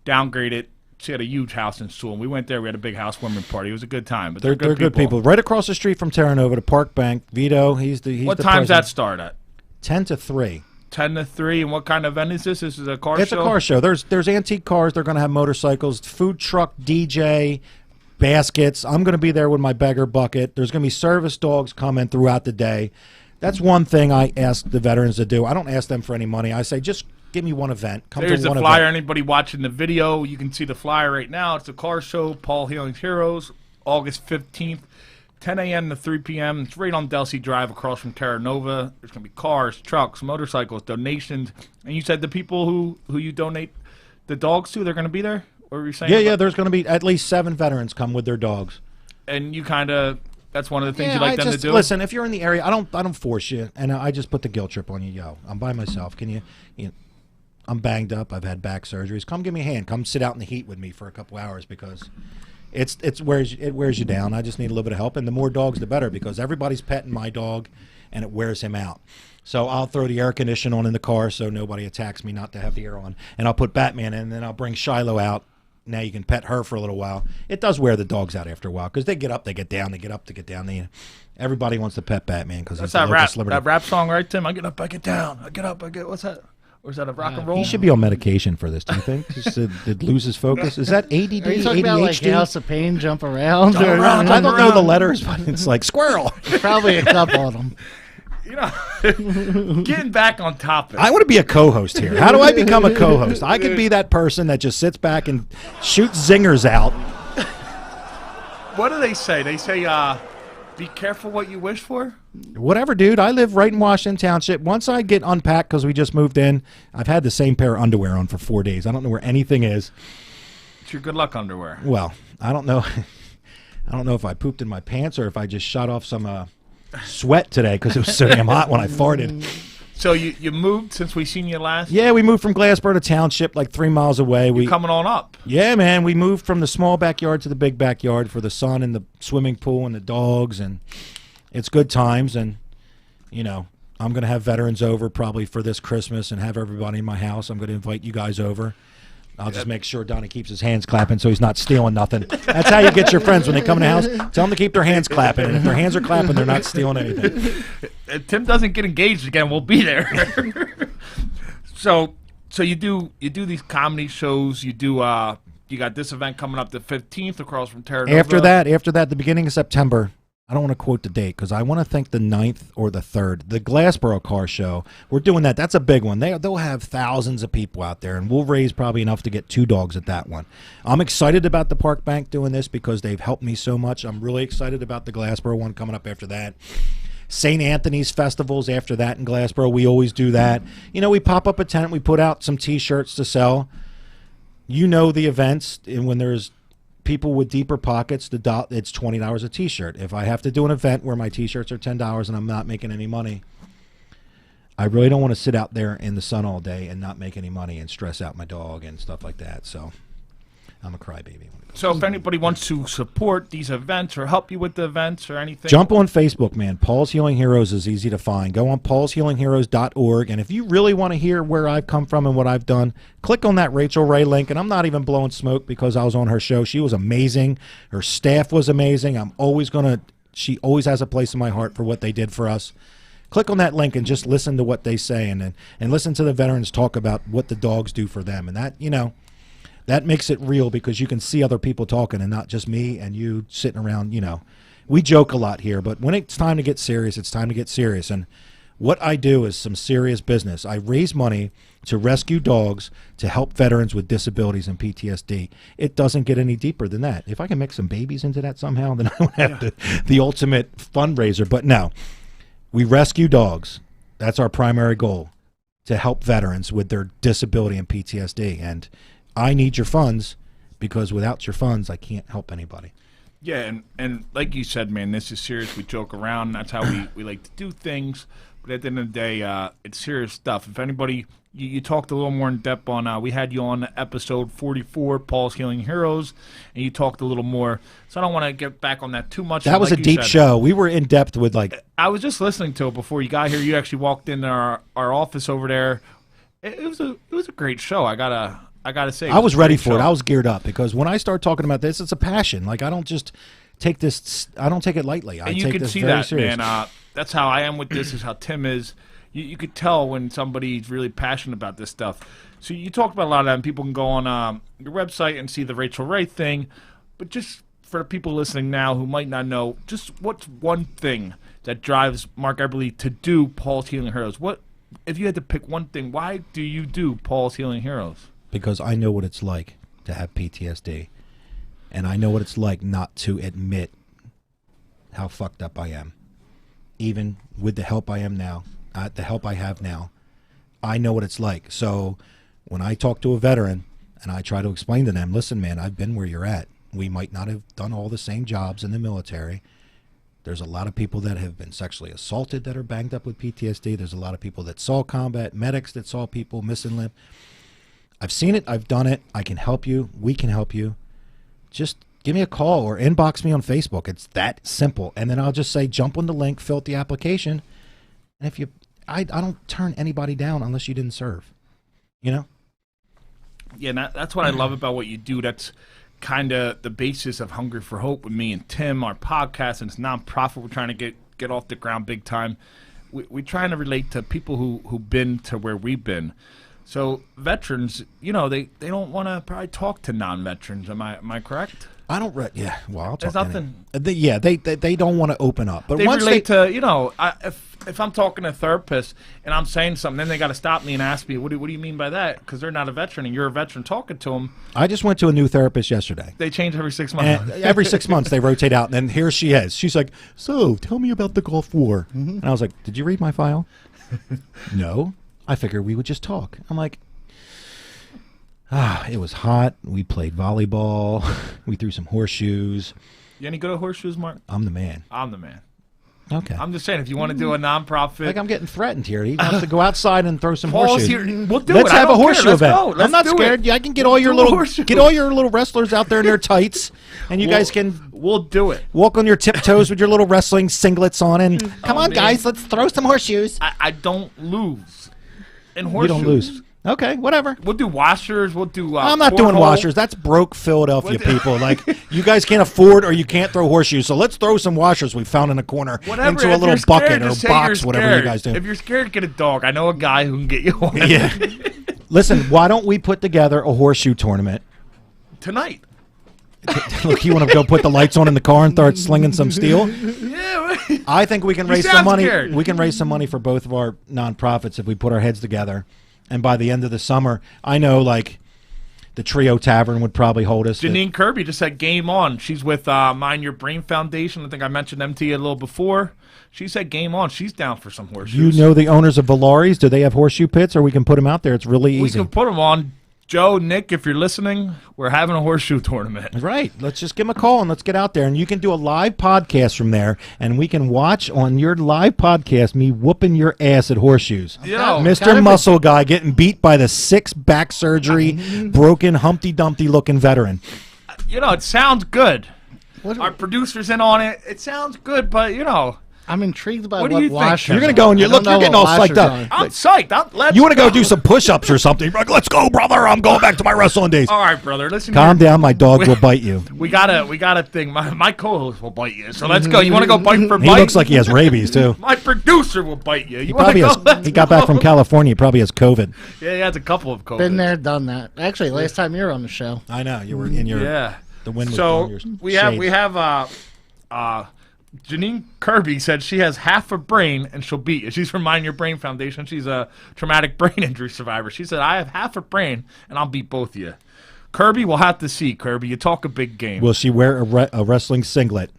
downgraded. She had a huge house in Sewell. We went there. We had a big housewarming party. It was a good time. But They're good people. Right across the street from Terra Nova, the Park Bank. Vito, he's the What the time's that president. start at? 10 to 3. 10 to 3. And what kind of event is this? This is a car It's show? a car show. There's antique cars. They're going to have motorcycles, food truck, DJ, baskets. I'm going to be there with my beggar bucket. There's going to be service dogs coming throughout the day. That's one thing I ask the veterans to do. I don't ask them for any money. I say, just give me one event. Come There's to the one flyer. event. Anybody watching the video, you can see the flyer right now. It's a car show, Paul Healing's Heroes, August 15th, 10 a.m. to 3 p.m. It's right on Delsey Drive across from Terra Nova. There's going to be cars, trucks, motorcycles, donations. And you said the people who you donate the dogs to, they're going to be there? What were you saying? Yeah. There's going to be at least 7 veterans come with their dogs. And you kind of, that's one of the things Yeah, you like I them just, to do? Listen, if you're in the area, I don't force you, and I just put the guilt trip on you. Yo, I'm by myself. Can you know, I'm banged up. I've had back surgeries. Come give me a hand. Come sit out in the heat with me for a couple hours because it wears you down. I just need a little bit of help, and the more dogs, the better because everybody's petting my dog, and it wears him out. So I'll throw the air condition on in the car so nobody attacks me not to have the air on, and I'll put Batman in, and then I'll bring Shiloh out. Now you can pet her for a little while. It does wear the dogs out after a while because they get up, they get down, they get up, they get down. Everybody wants to pet Batman because That's he's the that local rap, celebrity. that rap song, right, Tim? I get up, I get down. I get up, I get, what's that? Or is that a rock and roll? He should be on medication for this. Do you think? Just to lose his focus. Is that ADD? Are you talking about like ADHD? House of Pain, jump around? Jump around, I don't know the letters, but it's like squirrel. Probably a couple of them. You know, getting back on topic. I want to be a co-host here. How do I become a co-host? I could be that person that just sits back and shoots zingers out. What do they say? They say, be careful what you wish for? Whatever, dude. I live right in Washington Township. Once I get unpacked because we just moved in, I've had the same pair of underwear on for 4 days. I don't know where anything is. It's your good luck underwear. Well, I don't know. I don't know if I pooped in my pants or if I just shot off some sweat today because it was so damn hot when I farted. So you moved since we seen you last? Yeah, we moved from Glassboro to Township, like 3 miles away. You're coming on up. Yeah, man. We moved from the small backyard to the big backyard for the sun and the swimming pool and the dogs, and it's good times. And, you know, I'm going to have veterans over probably for this Christmas and have everybody in my house. I'm going to invite you guys over. I'll just make sure Donnie keeps his hands clapping so he's not stealing nothing. That's how you get your friends when they come in the house. Tell them to keep their hands clapping, and if their hands are clapping, they're not stealing anything. If Tim doesn't get engaged again, we'll be there. So you do these comedy shows. You got this event coming up the 15th across from Terra Nova. After that, the beginning of September. I don't want to quote the date because I want to think the 9th or the 3rd. The Glassboro Car Show, we're doing that. That's a big one. They'll have thousands of people out there, and we'll raise probably enough to get 2 dogs at that one. I'm excited about the Park Bank doing this because they've helped me so much. I'm really excited about the Glassboro one coming up after that. St. Anthony's festivals after that in Glassboro. We always do that. You know, we pop up a tent. We put out some T-shirts to sell. You know the events, and when there's people with deeper pockets, it's $20 a T-shirt. If I have to do an event where my T-shirts are $10 and I'm not making any money, I really don't want to sit out there in the sun all day and not make any money and stress out my dog and stuff like that. So I'm a crybaby. So if anybody wants to support these events or help you with the events or anything, jump on Facebook, man. Paws Healing Heroes is easy to find. Go on pawshealingheroes.org, and if you really want to hear where I've come from and what I've done, click on that Rachel Ray link. And I'm not even blowing smoke because I was on her show. She was amazing. Her staff was amazing. She always has a place in my heart for what they did for us. Click on that link and just listen to what they say, and listen to the veterans talk about what the dogs do for them. And that, you know, that makes it real because you can see other people talking and not just me and you sitting around. You know, we joke a lot here, but when it's time to get serious, it's time to get serious. And what I do is some serious business. I raise money to rescue dogs to help veterans with disabilities and PTSD. It doesn't get any deeper than that. If I can make some babies into that somehow, then I would have the ultimate fundraiser. But no, we rescue dogs. That's our primary goal, to help veterans with their disability and PTSD. And I need your funds because without your funds, I can't help anybody. Yeah, and like you said, man, this is serious. We joke around. That's how we like to do things. But at the end of the day, it's serious stuff. If anybody, you talked a little more in depth on, we had you on episode 44, Paws Healing Heroes, and you talked a little more. So I don't want to get back on that too much. That was a deep show. We were in depth with I was just listening to it before you got here. You actually walked into our office over there. It was a great show. I gotta say, I was ready for it. I was geared up because when I start talking about this, it's a passion. Like I don't just take this. I don't take it lightly. I take this very serious. Man. That's how I am with this. Is how Tim is. You could tell when somebody's really passionate about this stuff. So you talked about a lot of that, and people can go on your website and see the Rachel Ray thing. But just for the people listening now who might not know, just what's one thing that drives Mark Eberle to do Paws Healing Heroes? What if you had to pick one thing? Why do you do Paws Healing Heroes? Because I know what it's like to have PTSD, and I know what it's like not to admit how fucked up I am. Even with the help I am now, the help I have now, I know what it's like. So when I talk to a veteran and I try to explain to them, listen, man, I've been where you're at. We might not have done all the same jobs in the military. There's a lot of people that have been sexually assaulted that are banged up with PTSD. There's a lot of people that saw combat, medics that saw people missing limb. I've seen it. I've done it. I can help you. We can help you. Just give me a call or inbox me on Facebook. It's that simple. And then I'll just say, jump on the link, fill out the application. And if I don't turn anybody down unless you didn't serve, you know? Yeah, and that's what I love about what you do. That's kind of the basis of Hungry for Hope with me and Tim, our podcast, and it's nonprofit. We're trying to get off the ground big time. We're trying to relate to people who've been to where we've been. So veterans, you know, they don't want to probably talk to non-veterans. Am I correct? I don't. Yeah. Well, I'll talk. There's nothing. They don't want to open up. But they once relate to, you know, if I'm talking to a therapist and I'm saying something, then they got to stop me and ask me, what do you mean by that? Because they're not a veteran and you're a veteran talking to them. I just went to a new therapist yesterday. They change every 6 months. Every 6 months they rotate out, and then here she is. She's like, so tell me about the Gulf War. Mm-hmm. And I was like, did you read my file? No. I figured we would just talk. I'm like, it was hot. We played volleyball. We threw some horseshoes. You any good at horseshoes, Mark? I'm the man. I'm the man. Okay. I'm just saying, if you want to do a nonprofit, Like I'm getting threatened here. He wants to go outside and throw some Paws horseshoes. here. We'll do Let's it. I have a don't care. horseshoe Let's event. go. Let's I'm not do scared. it. Yeah, I can get all your Do a little horseshoe. wrestlers out there in their tights, and you guys can We'll do it. walk on your tiptoes with your little wrestling singlets on. And come on, man. guys, let's throw some horseshoes. I don't lose in You horseshoes. don't lose. Okay, whatever. We'll do washers. We'll do. I'm not doing cornhole. washers. That's broke Philadelphia people. Like, you guys can't afford or you can't throw horseshoes, so let's throw some washers we found in a corner Whatever. into a If little you're scared, bucket or just say box, you're whatever you scared. guys do. If you're scared, get a dog. I know a guy who can get you one. Yeah. Listen, why don't we put together a horseshoe tournament? Tonight. Look, you want to go put the lights on in the car and start slinging some steel? Yeah. I think we can raise some sound money. scared. We can raise some money for both of our nonprofits if we put our heads together. And by the end of the summer, I know like the Trio Tavern would probably hold us. Janine Kirby just said game on. She's with Mind Your Brain Foundation. I think I mentioned them to you a little before. She said game on. She's down for some You horseshoes. know the owners of Valaris? Do they have horseshoe pits, or we can put them out there? It's really we easy. can put them on. Joe, Nick, if you're listening, we're having a horseshoe tournament. Right. Let's just give them a call and let's get out there. And you can do a live podcast from there, and we can watch on your live podcast me whooping your ass at horseshoes. You know, Mr. Muscle Guy getting beat by the 6 back surgery, broken, Humpty Dumpty looking veteran. you know, it sounds good. What- Our producer's in on it. It sounds good, but you know, I'm intrigued by What what, do you think? washers You're going to are. go and I you're don't getting know all what psyched washers up. are. I'm psyched. Let's You want to go go do some push-ups or something? You're like, let's go, brother. I'm going back to my wrestling days. All right, brother. Listen. Calm here. down. My dog will bite you. We got a thing. My co-host will bite you. So let's go. You want to go bite for He bite? looks like he has rabies, too. My producer will bite you. He You wanna probably go? has. Let's He got back go. from California. He probably has COVID. Yeah, he has a couple of COVID. Been there, done that. Actually, last time you were on the show. I know. You were in your... Yeah. The wind was So blowing your we shades. have Janine Kirby said she has half a brain and she'll beat you. She's from Mind Your Brain Foundation. She's a traumatic brain injury survivor. She said, I have half a brain and I'll beat both of you. Kirby, we'll have to see, Kirby. You talk a big game. Will she wear a wrestling singlet?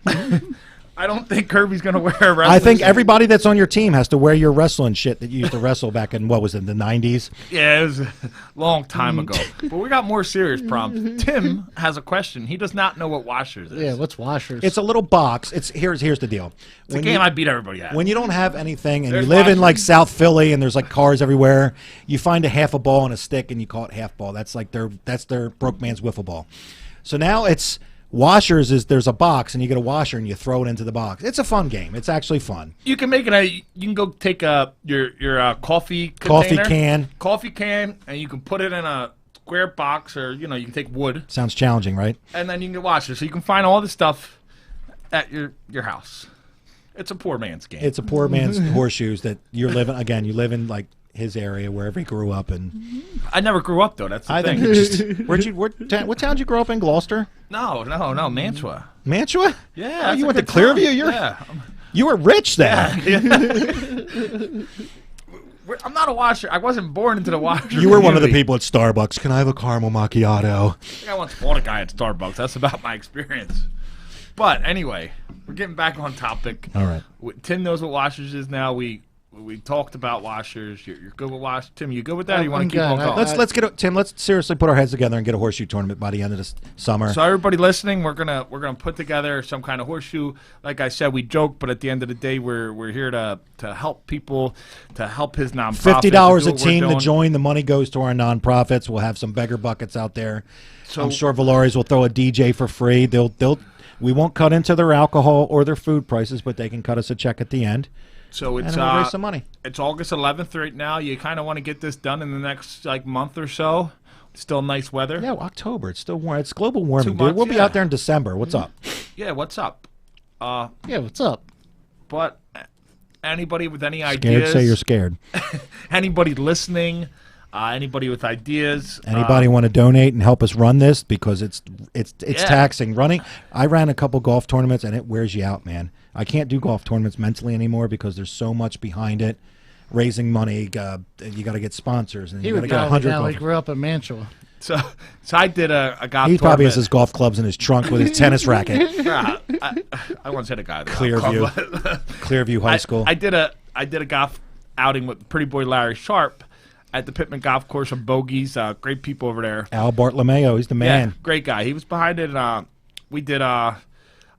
I don't think Kirby's going to wear a wrestling I think suit. everybody that's on your team has to wear your wrestling shit that you used to wrestle back in, what was it, the 90s? Yeah, it was a long time ago. But we got more serious problems. Tim has a question. He does not know what washers is. Yeah, what's washers? It's a little box. Here's the deal. It's a game I beat everybody at. When you don't have anything and There's you live in washers. like South Philly and there's like cars everywhere, you find a half a ball and a stick and you call it half ball. That's like their broke man's wiffle ball. So now it's washers is there's a box and you get a washer and you throw it into the box. It's a fun game. It's actually fun. You can make it. You can go take your coffee container, coffee can, and you can put it in a square box, or you can take wood, Sounds challenging, right? and then you can get washers. So you can find all the stuff at your house. It's a poor man's game. It's a poor man's horseshoes that you're living. Again, you live in like his area wherever he grew up, and I never grew up though. That's the I thing. think it's just what town did you grow up in? Gloucester, no, Mantua. Mantua. Yeah, Oh, that's you a went to good town. Clearview. Yeah. You were rich then. I'm not a washer. I wasn't born into the washer. You were one of the community. people at Starbucks. Can I have a caramel macchiato? I think I once fought a guy at Starbucks. That's about my experience. But anyway, we're getting back on topic. All right. Tim knows what washers is now. We talked about washers. You're good with washers. Tim, you good with that? Or you want I'm to keep on good. going? Let's get Tim. Let's seriously put our heads together and get a horseshoe tournament by the end of this summer. So everybody listening, we're gonna put together some kind of horseshoe. Like I said, we joke, but at the end of the day, we're here to help people, to help his nonprofit. $50 to do a what we're team to doing. join. The money goes to our nonprofits. We'll have some beggar buckets out there. So- I'm sure Valaris will throw a DJ for free. We won't cut into their alcohol or their food prices, but they can cut us a check at the end. So it's And we'll raise some money. It's August 11th right now. You kind of want to get this done in the next month or so. Still nice weather. Yeah, October. It's still warm. It's global warming, 2 dude. months, We'll be yeah. out there in December. What's up? Yeah. What's up? yeah, what's up? But anybody with any Scared? ideas? Say you're scared. Anybody listening? Anybody with ideas? Anybody want to donate and help us run this, because it's Yeah. taxing running. I ran a couple golf tournaments and it wears you out, man. I can't do golf tournaments mentally anymore because there's so much behind it. Raising money, you got to get sponsors, and He you got would to get go 100 now. He golfers. grew up in Mantua. So I did a golf He probably has tournament. his golf clubs in his trunk with his tennis racket. I once hit a guy. at the golf Clearview. club. Clearview High School. I did a golf outing with pretty boy Larry Sharp at the Pittman Golf Course in Bogies. Great people over there. Al Bartolomeo, he's the man. Yeah, great guy. He was behind it. We did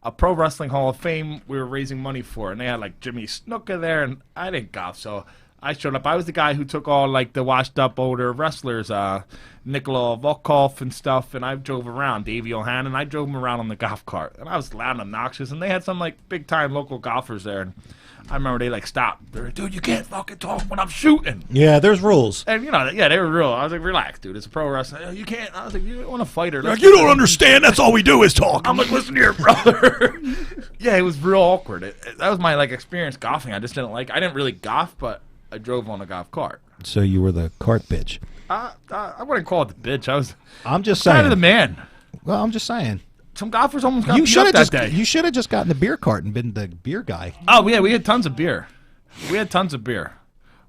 a Pro Wrestling Hall of Fame we were raising money for, and they had like Jimmy Snuka there, and I didn't golf, so I showed up. I was the guy who took all like the washed up older wrestlers, Nikola Volkov and stuff, and I drove around. Davey O'Hannon, I drove him around on the golf cart, and I was loud and obnoxious, and they had some like big time local golfers there, and I remember they like stopped. They're like, dude, you can't fucking talk when I'm shooting. Yeah, there's rules. And you know, yeah, they were real. I was like, relax, dude. It's a pro wrestling. You can't. I was like, you want to fight her? Like, you don't understand. That's all we do is talk. I'm like, listen here, brother. Yeah, it was real awkward. That was my like experience golfing. I just didn't like. I didn't really golf, but I drove on a golf cart. So you were the cart bitch. I wouldn't call it the bitch. I'm just kind saying. of the man. Well, I'm just saying. Some golfers almost got You beat should up have that just. day. You should have just gotten the beer cart and been the beer guy. Oh yeah, we had tons of beer. We had tons of beer.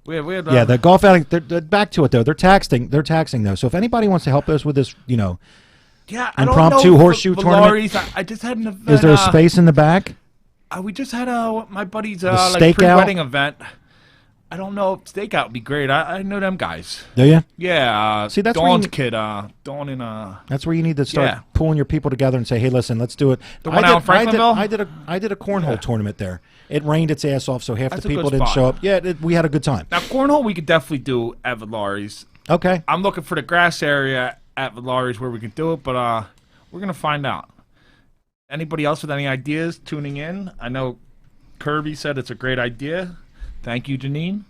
We had Yeah, the golf outing. They're back to it though. They're taxing. They're taxing though. So if anybody wants to help us with this, you know, yeah, I don't impromptu know horseshoe tournament. I just had an event. Is there a space in the back? We just had my buddy's The like stakeout? pre-wedding event. I don't know if stakeout would be great. I know them guys. Do you? Yeah. See, that's where Dawn's you- kid. Dawn in That's where you need to start Yeah. pulling your people together and say, "Hey, listen, let's do it." The one out in Franklinville? I did a cornhole tournament there. It rained its ass off, so half That's the a good people didn't spot. show up. Yeah, we had a good time. Now cornhole we could definitely do at Villari's. Okay. I'm looking for the grass area at Villari's where we can do it, but we're gonna find out. Anybody else with any ideas tuning in? I know Kirby said it's a great idea. Thank you, Janine.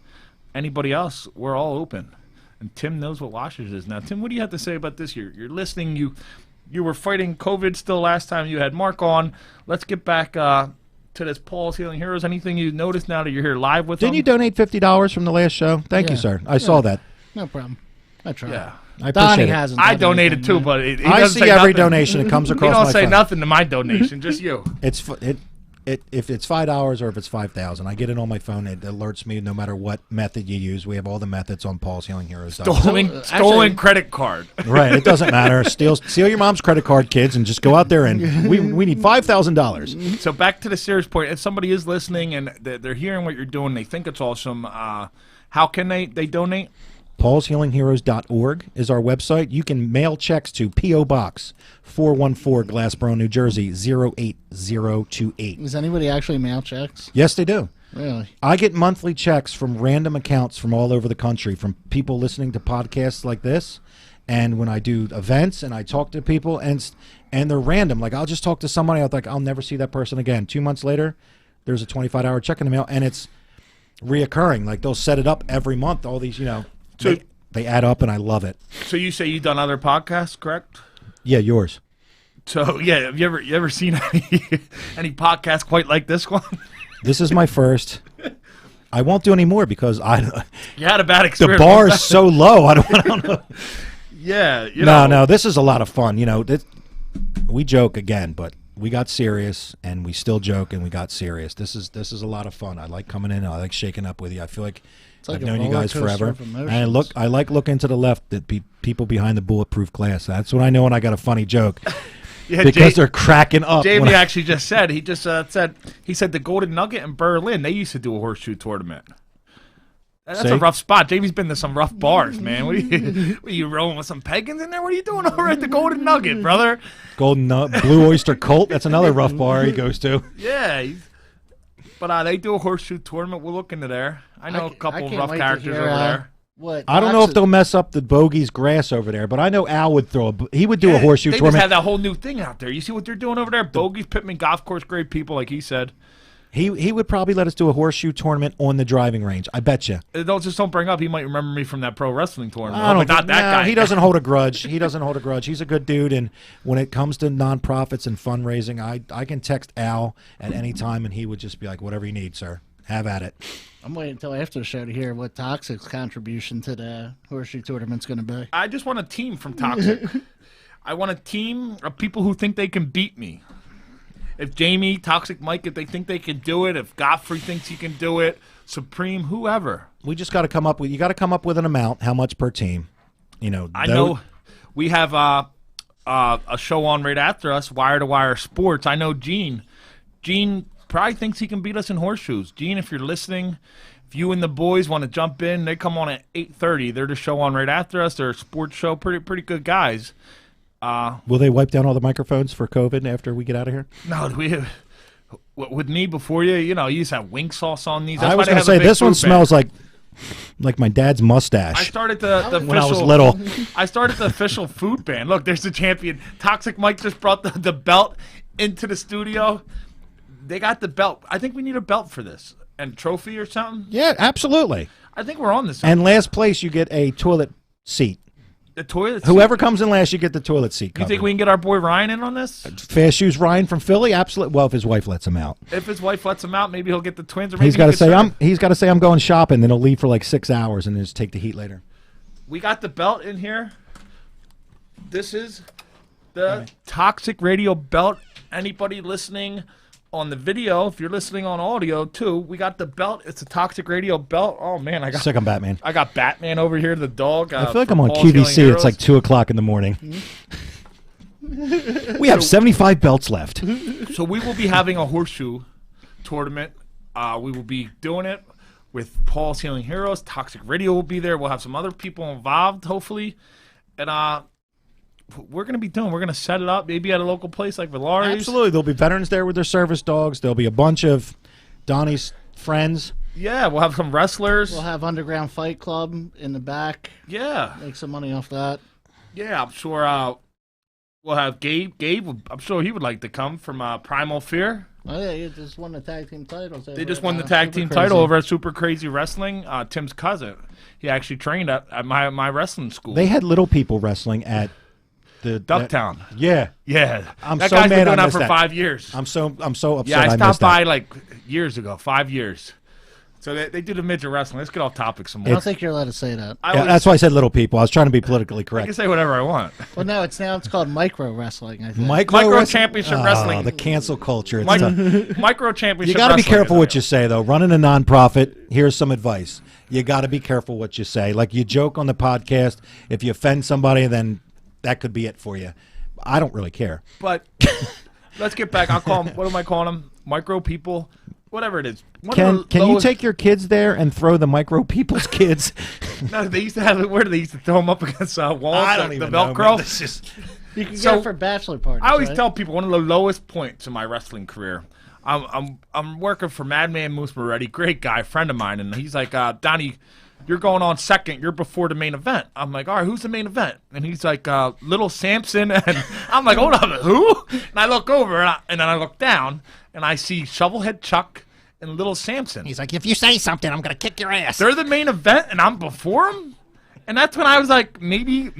Anybody else? We're all open. And Tim knows what Washers is now. Tim, what do you have to say about this? You're listening. You were fighting COVID still last time you had Mark on. Let's get back to this Paws Healing Heroes. Anything you noticed now that you're here live with Didn't them? you donate $50 from the last show? Thank you, Yeah. sir. I saw that. No problem. I tried. Yeah. I Donnie appreciate it. hasn't. I done donated anything, too, man. but he I doesn't see say every nothing. donation. It comes He across don't my say phone. nothing to my donation, just you. If it's $5 or if it's 5,000, I get it on my phone. It alerts me no matter what method you use. We have all the methods on Paws Healing Heroes. Stolen actually- credit card. Right, it doesn't matter. Steal your mom's credit card, kids, and just go out there and we need $5,000. So back to the serious point. If somebody is listening and they're hearing what you're doing, they think it's awesome. How can they donate? PawsHealingHeroes.org is our website. You can mail checks to P.O. Box 414, Glassboro, New Jersey 08028. Does anybody actually mail checks? Yes, they do. Really? I get monthly checks from random accounts from all over the country, from people listening to podcasts like this, and when I do events and I talk to people, and they're random. Like, I'll just talk to somebody, I'll never see that person again. 2 months later, there's a $25 check in the mail, and it's reoccurring. Like, they'll set it up every month. All these, So- they add up, and I love it. So you say you've done other podcasts, correct? Yeah, yours. So yeah, have you ever seen any podcasts quite like this one? This is my first. I won't do any more because You had a bad the experience. bar is so low. I don't know. Yeah. No, this is a lot of fun. We joke again, but we got serious, and we still joke, and we got serious. This is a lot of fun. I like coming in. I like shaking up with you. I feel like like I've a known you roller guys coaster forever. of emotions. And I like looking to the left at people behind the bulletproof glass. That's when I know when I got a funny joke. Yeah, Because they're cracking up. Jamie when I- actually just said he said the Golden Nugget in Berlin, they used to do a horseshoe tournament. That's See? a rough spot. Jamie's been to some rough bars, man. What are you rolling with some pagans in there? What are you doing over at the Golden Nugget, brother? Blue Oyster Cult. That's another rough bar he goes to. Yeah. But they do a horseshoe tournament. We'll look into there. I know a couple of can't rough wait to characters hear, over there. What? I don't know if they'll mess up the Bogey's grass over there, but I know Al would he would do a horseshoe they tournament. just have that whole new thing out there. You see what they're doing over there? Bogies, Pittman Golf Course, great people, like he said. He would probably let us do a horseshoe tournament on the driving range. I bet you. Don't bring up. He might remember me from that pro wrestling tournament. I don't but not think- that no, guy. He doesn't hold a grudge. He doesn't hold a grudge. He's a good dude, and when it comes to nonprofits and fundraising, I can text Al at any time, and he would just be like, "Whatever you need, sir. Have at it." I'm waiting until after the show to hear what Toxic's contribution to the horseshoe tournament's going to be. I just want a team from Toxic. I want a team of people who think they can beat me. If Jamie, Toxic Mike, if they think they can do it, if Godfrey thinks he can do it, Supreme, whoever. We just got to come up with. You got to come up with an amount. How much per team? I know we have a show on right after us, Wire to Wire Sports. I know Gene probably thinks he can beat us in horseshoes. Gene, if you're listening, if you and the boys want to jump in, they come on at 8:30. They're the show on right after us. They're a sports show, pretty good guys. Will they wipe down all the microphones for COVID after we get out of here? No, with me before you used to have wing sauce on these. I was going to say, this one smells like my dad's mustache. I started the official, when I was little. I started the official food ban. Look, there's the champion. Toxic Mike just brought the belt into the studio. They got the belt. I think we need a belt for this. And trophy or something? Yeah, absolutely. I think we're on this. And last place, you get a toilet seat. The toilet seat? Whoever comes in last, you get the toilet seat covered. You think we can get our boy Ryan in on this? Fast Shoes Ryan from Philly? Absolutely. Well, if his wife lets him out. If his wife lets him out, maybe he'll get the twins. Or maybe He's got to say I'm going shopping, then he'll leave for like 6 hours and then just take the heat later. We got the belt in here. This is the Toxic Radio belt. Anybody listening on the video, if you're listening on audio too, we got the belt. It's a Toxic Radio belt. Oh man, I got sick on Batman. I got Batman over here, the dog. I feel like I'm on QVC. It's like 2 o'clock in the morning. We have 75 belts left. So we will be having a horseshoe tournament. We will be doing it with Paws Healing Heroes. Toxic Radio will be there. We'll have some other people involved, hopefully, and we're going to set it up maybe at a local place like Villari's. Absolutely. There'll be veterans there with their service dogs. There'll be a bunch of Donnie's friends. Yeah, we'll have some wrestlers. We'll have Underground Fight Club in the back. Yeah. Make some money off that. Yeah, I'm sure we'll have Gabe. I'm sure he would like to come from Primal Fear. Oh, yeah, he just won the tag team titles. They just won the tag team title over at Super Crazy Wrestling. Tim's cousin. He actually trained at my wrestling school. They had little people wrestling at the Ducktown. Yeah. I'm that so guy's mad been doing that for that. 5 years. I'm so upset. Yeah, I missed stopped by that. like years ago, 5 years. So they do the midget wrestling. Let's get off topic some more. I don't think you're allowed to say that. That's why I said little people. I was trying to be politically I correct. can say whatever I want. Well, no, it's called micro wrestling. I think. Micro championship wrestling. The cancel culture. It's Micro championship. You got to be wrestling careful is what you say, though. Running a nonprofit, here's some advice. You got to be careful what you say. Like you joke on the podcast. If you offend somebody, then that could be it for you. I don't really care. But let's get back. I'll call them. What am I calling them? Micro people. Whatever it is. Can you take your kids there and throw the micro people's kids? No, they used to have it. Where do they used to throw them up against walls? I don't the even know. Velcro. It's just... You can get it for bachelor parties. I always right? tell people one of the lowest points in my wrestling career. I'm working for Madman Moose Moretti, great guy, friend of mine, and he's like, Donnie, you're going on second. You're before the main event. I'm like, all right, who's the main event? And he's like, Little Samson. And I'm like, hold on, who? And I look over, and then I look down, and I see Shovelhead Chuck and Little Samson. He's like, if you say something, I'm going to kick your ass. They're the main event, and I'm before them? And that's when I was like, maybe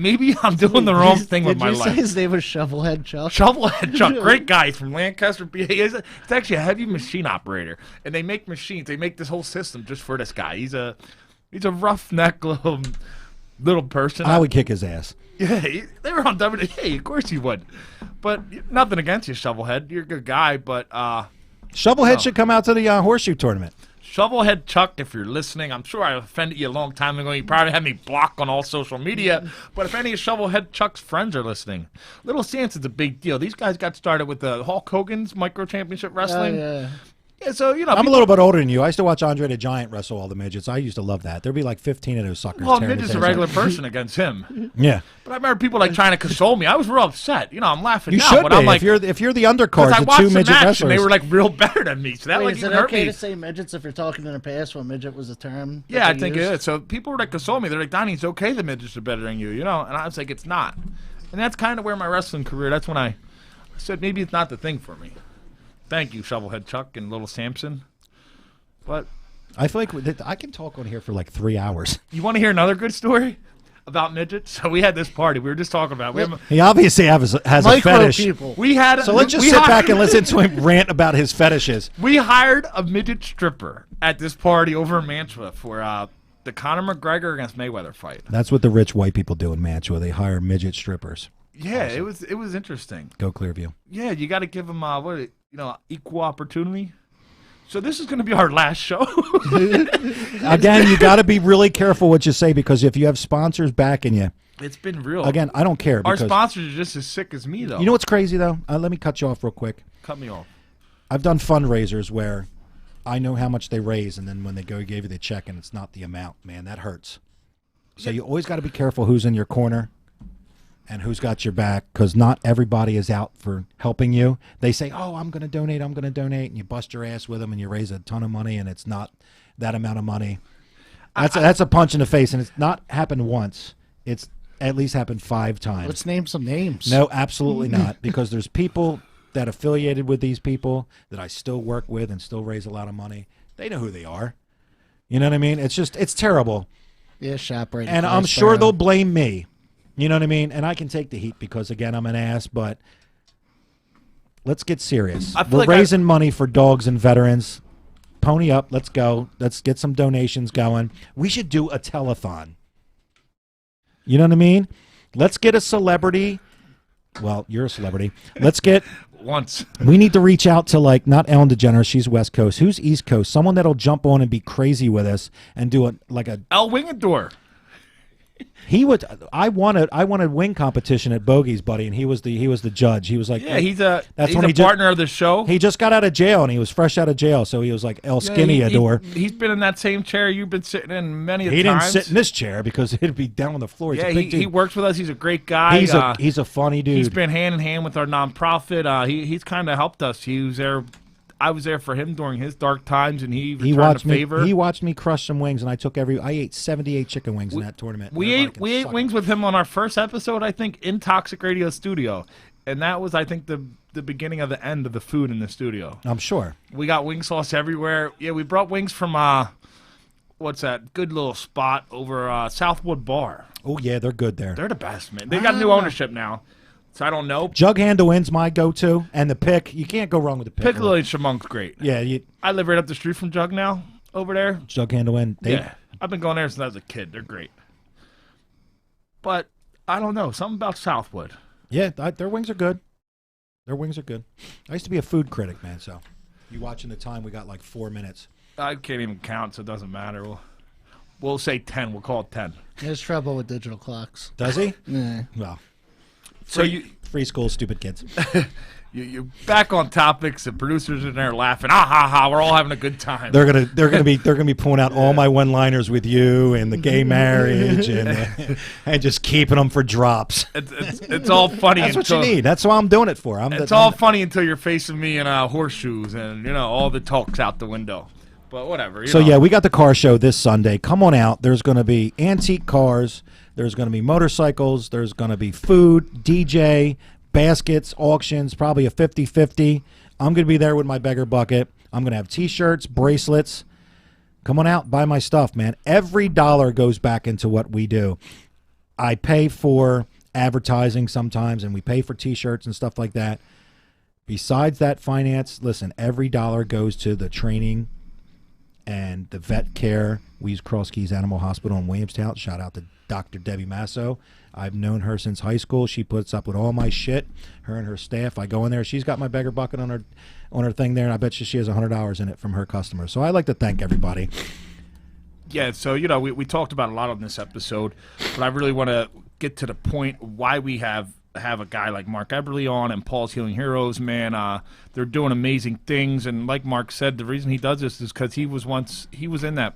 I'm doing the wrong thing with my Did you say life. his name was Shovelhead Chuck? Shovelhead Chuck, great guy. He's from Lancaster, PA. He's actually a heavy machine operator, and they make machines. They make this whole system just for this guy. He's a roughneck little person. I would kick his ass. Yeah, they were on WWE. Hey, of course you would. But nothing against you, Shovelhead. You're a good guy, but Shovelhead should come out to the horseshoe tournament. Shovelhead Chuck, if you're listening, I'm sure I offended you a long time ago. You probably had me blocked on all social media. But if any of Shovelhead Chuck's friends are listening, Little Sanson's a big deal. These guys got started with the Hulk Hogan's Micro Championship Wrestling. Yeah. Yeah, so, I'm a little bit older than you. I used to watch Andre the Giant wrestle all the midgets. I used to love that. There'd be like 15 of those suckers. Well, tearing midget's his a ass regular up. person against him. Yeah. But I remember people like trying to console me. I was real upset. I'm laughing You now. should but be. I'm like, if you're the undercard, because I the watched two the midget match wrestlers. and they were like real better than me. So that Wait, like is even it hurt okay me. to say midgets if you're talking in the past when midget was a term? Yeah, that I they think it used? is. So people were like console me. They're like, Donnie, it's okay the midgets are better than you, And I was like, it's not. And that's kind of where my wrestling career, that's when I said maybe it's not the thing for me. Thank you, Shovelhead Chuck and Little Samson. But I feel like I can talk on here for like 3 hours. you want to hear another good story about midgets? So we had this party. We were just talking about it. He obviously has a Micro fetish. people. So let's just sit back and listen to him rant about his fetishes. We hired a midget stripper at this party over in Mantua for the Conor McGregor against Mayweather fight. That's what the rich white people do in Mantua. They hire midget strippers. Yeah, awesome. It was interesting. Go Clearview. Yeah, you got to give them equal opportunity. So this is going to be our last show. Again, you got to be really careful what you say because if you have sponsors backing you, it's been real. Again, I don't care. Our sponsors are just as sick as me, though. You know what's crazy though? Let me cut you off real quick. Cut me off. I've done fundraisers where I know how much they raise, and then when they go give you the check and it's not the amount, man, that hurts. So you always got to be careful who's in your corner. and who's got your back, because not everybody is out for helping you. They say, oh, I'm going to donate, and you bust your ass with them, and you raise a ton of money, and it's not that amount of money. That's a punch in the face, and it's not happened once. It's at least happened 5 times. Let's name some names. No, absolutely not, because there's people that affiliated with these people that I still work with and still raise a lot of money. They know who they are. You know what I mean? It's terrible. Yeah, ShopRite. And I'm sure they'll blame me. You know what I mean? And I can take the heat because, again, I'm an ass, but let's get serious. We're raising money for dogs and veterans. Pony up. Let's go. Let's get some donations going. We should do a telethon. You know what I mean? Let's get a celebrity. Well, you're a celebrity. Let's get... We need to reach out to, like, not Ellen DeGeneres. She's West Coast. Who's East Coast? Someone that'll jump on and be crazy with us and do a El Wingador. He would. I wanted wing competition at Bogey's, buddy, and he was the judge. He was like, yeah, he's a partner of the show. He just got out of jail, and he was fresh out of jail, so he was like El Skinny Ador. He's been in that same chair you've been sitting in many times. He didn't sit in this chair because it'd be down on the floor. He's a big dude. He works with us. He's a great guy. He's a funny dude. He's been hand in hand with our nonprofit. He's kind of helped us. He was there. I was there for him during his dark times, and he watched me. Favor. He watched me crush some wings, and I ate 78 chicken wings in that tournament. We ate wings with him on our first episode, I think, in Toxic Radio Studio, and that was, I think, the beginning of the end of the food in the studio. I'm sure. We got wing sauce everywhere. Yeah, we brought wings from what's that good little spot over Southwood Bar. Oh yeah, they're good there. They're the best, man. They got new ownership now. So I don't know. Jug Handle Inn's my go-to, and the pick. You can't go wrong with the pick. Pickle and Shamonk's great. Yeah, I live right up the street from Jug now, over there. Jug Handle Inn. Yeah, I've been going there since I was a kid. They're great. But I don't know, something about Southwood. Yeah, their wings are good. Their wings are good. I used to be a food critic, man. So you watching the time? We got like 4 minutes. I can't even count, so it doesn't matter. We'll say 10. We'll call it 10. There's trouble with digital clocks. Does he? Yeah. Well. So free school, stupid kids. You're back on topics. The producers are there laughing. Ah ha ha! We're all having a good time. They're gonna be pulling out all my one-liners with you and the gay marriage and just keeping them for drops. It's all funny. That's what you need. That's what I'm doing it for. It's all funny until you're facing me in horseshoes and all the talk's out the window. But whatever. Yeah, we got the car show this Sunday. Come on out. There's going to be antique cars. There's going to be motorcycles. There's going to be food, DJ, baskets, auctions, probably a 50-50. I'm going to be there with my beggar bucket. I'm going to have T-shirts, bracelets. Come on out, buy my stuff, man. Every dollar goes back into what we do. I pay for advertising sometimes, and we pay for T-shirts and stuff like that. Besides that finance, listen, every dollar goes to the training and the vet care. We use Cross Keys Animal Hospital in Williamstown. Shout out to Dr. Debbie Masso. I've known her since high school. She puts up with all my shit. Her and her staff. I go in there. She's got my beggar bucket on her thing there, and I bet you she has $100 in it from her customers. So I like to thank everybody. Yeah, so we talked about a lot on this episode, but I really want to get to the point why we have a guy like Mark Eberle on and Paws Healing Heroes, man. They're doing amazing things, and like Mark said, the reason he does this is because he was in that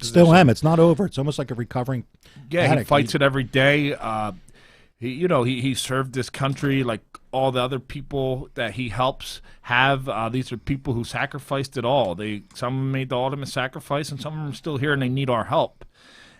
Still am. It's not over. It's almost like a recovering addict. He fights it every day. He served this country like all the other people that he helps have. These are people who sacrificed it all. Some of them made the ultimate sacrifice, and some of them are still here, and they need our help.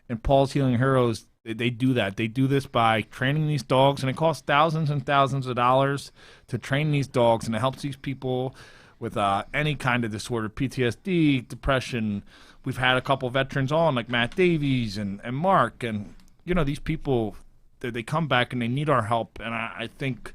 And Paws Healing Heroes, they do that. They do this by training these dogs, and it costs thousands and thousands of dollars to train these dogs, and it helps these people with any kind of disorder, PTSD, depression. We've had a couple veterans on, like Matt Davies and Mark, and these people, they come back and they need our help, and I think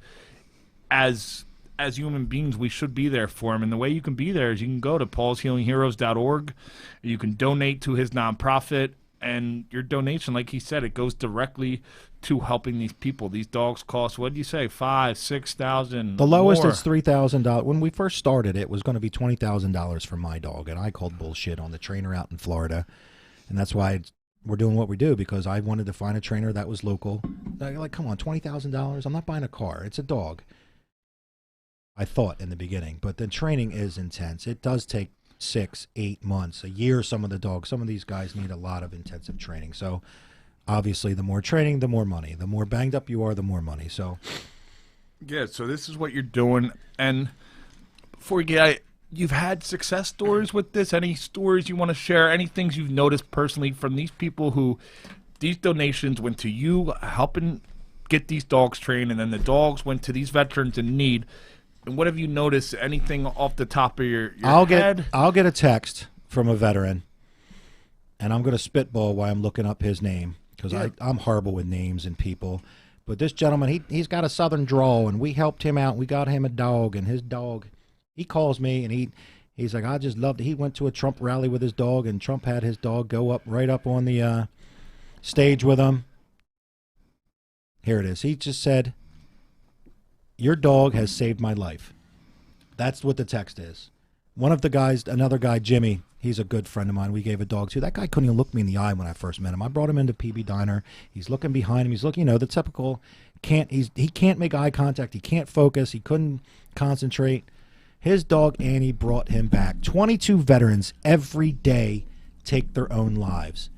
as human beings, we should be there for them. And the way you can be there is you can go to pawshealingheroes.org. You can donate to his nonprofit. And your donation, like he said, it goes directly to helping these people. These dogs cost, what did you say, $5,000-$6,000? The lowest is $3,000. When we first started, it was going to be $20,000 for my dog, and I called bullshit on the trainer out in Florida, and that's why we're doing what we do, because I wanted to find a trainer that was local. Like, come on, $20,000? I'm not buying a car. It's a dog. I thought in the beginning, but the training is intense. It does take 6-8 months, a year. Some of these guys need a lot of intensive training. So obviously, the more training, the more money. The more banged up you are, the more money. So, yeah, so this is what you're doing. And before we get, you've had success stories with this? Any stories you want to share? Any things you've noticed personally from these people who these donations went to you helping get these dogs trained, and then the dogs went to these veterans in need? And what have you noticed? Anything off the top of your head? I'll get a text from a veteran, and I'm going to spitball while I'm looking up his name, because I'm horrible with names and people. But this gentleman, he's got a southern drawl, and we helped him out. We got him a dog, and his dog, he calls me, and he's like, I just loved it. He went to a Trump rally with his dog, and Trump had his dog go right up on the stage with him. Here it is. He just said, your dog has saved my life. That's what the text is. One of the guys, another guy, Jimmy, he's a good friend of mine. We gave a dog to. That guy couldn't even look me in the eye when I first met him. I brought him into PB Diner. He's looking behind him. He's looking, the typical, he can't make eye contact. He can't focus. He couldn't concentrate. His dog, Annie, brought him back. 22 veterans every day take their own lives.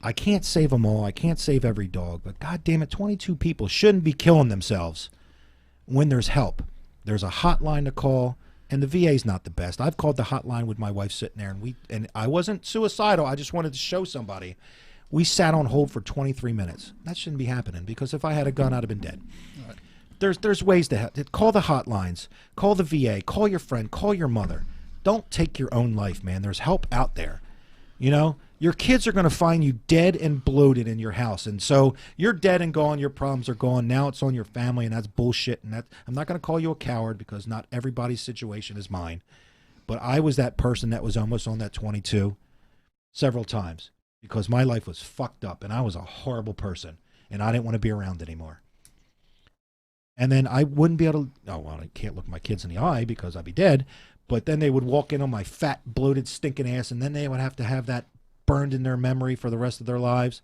I can't save them all. I can't save every dog. But God damn it, 22 people shouldn't be killing themselves when there's help. There's a hotline to call. And the VA's not the best. I've called the hotline with my wife sitting there, and I wasn't suicidal. I just wanted to show somebody. We sat on hold for 23 minutes. That shouldn't be happening, because if I had a gun, I'd have been dead. Right. There's ways to call the hotlines, call the VA, call your friend, call your mother. Don't take your own life, man. There's help out there. Your kids are going to find you dead and bloated in your house, and so you're dead and gone. Your problems are gone. Now it's on your family, and that's bullshit. And I'm not going to call you a coward, because not everybody's situation is mine. But I was that person that was almost on that 22 several times, because my life was fucked up, and I was a horrible person, and I didn't want to be around anymore. And then I wouldn't be able to. Oh well, I can't look my kids in the eye because I'd be dead. But then they would walk in on my fat, bloated, stinking ass, and then they would have to have that burned in their memory for the rest of their lives.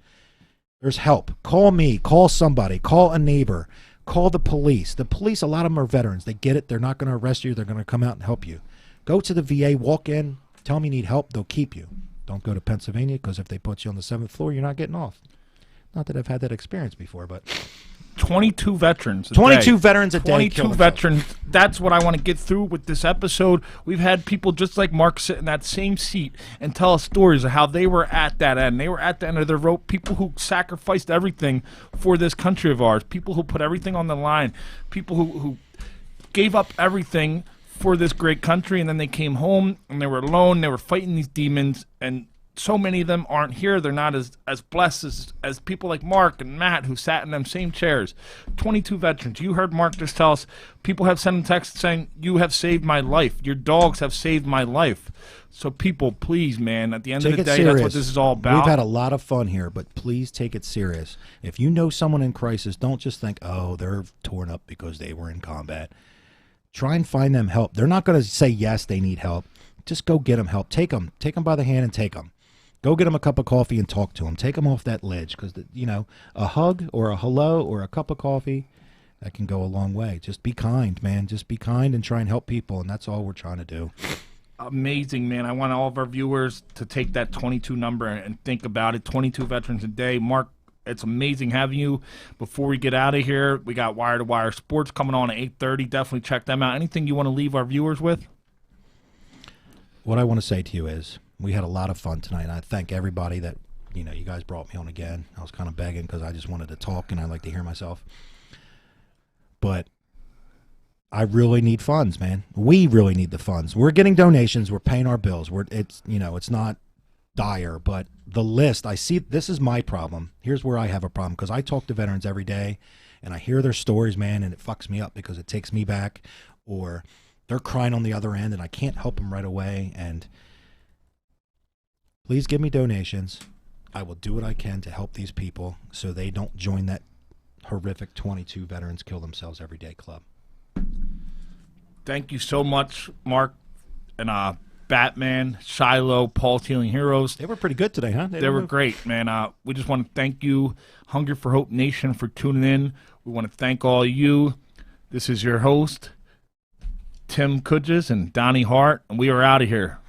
There's help. Call me. Call somebody. Call a neighbor. Call the police. The police, a lot of them are veterans. They get it. They're not going to arrest you. They're going to come out and help you. Go to the VA. Walk in. Tell them you need help. They'll keep you. Don't go to Pennsylvania, because if they put you on the 7th floor, you're not getting off. Not that I've had that experience before, but 22 veterans. 22 veterans a day. 22 veterans. That's what I want to get through with this episode. We've had people just like Mark sit in that same seat and tell us stories of how they were at that end. They were at the end of their rope. People who sacrificed everything for this country of ours. People who put everything on the line. People who gave up everything for this great country, and then they came home and they were alone. They were fighting these demons, and so many of them aren't here. They're not as blessed as people like Mark and Matt, who sat in them same chairs. 22 veterans. You heard Mark just tell us, people have sent him texts saying, you have saved my life. Your dogs have saved my life. So people, please, man, at the end of the day, that's what this is all about. We've had a lot of fun here, but please take it serious. If you know someone in crisis, don't just think, oh, they're torn up because they were in combat. Try and find them help. They're not going to say yes, they need help. Just go get them help. Take them by the hand and take them. Go get them a cup of coffee and talk to them. Take them off that ledge, because, a hug or a hello or a cup of coffee, that can go a long way. Just be kind, man. Just be kind and try and help people, and that's all we're trying to do. Amazing, man. I want all of our viewers to take that 22 number and think about it. 22 veterans a day. Mark, it's amazing having you. Before we get out of here, we got Wire to Wire Sports coming on at 8:30. Definitely check them out. Anything you want to leave our viewers with? What I want to say to you is, we had a lot of fun tonight, and I thank everybody that, you guys brought me on again. I was kind of begging because I just wanted to talk, and I like to hear myself. But I really need funds, man. We really need the funds. We're getting donations. We're paying our bills. It's not dire, but the list, I see, this is my problem. Here's where I have a problem, because I talk to veterans every day, and I hear their stories, man, and it fucks me up because it takes me back, or they're crying on the other end, and I can't help them right away, and please give me donations. I will do what I can to help these people so they don't join that horrific 22 veterans kill themselves every day club. Thank you so much, Mark, and Batman, Shiloh, Paws Healing Heroes. They were pretty good today, huh? They were great, man. We just want to thank you, Hunger for Hope Nation, for tuning in. We want to thank all of you. This is your host, Tim Kudges and Donnie Hart, and we are out of here.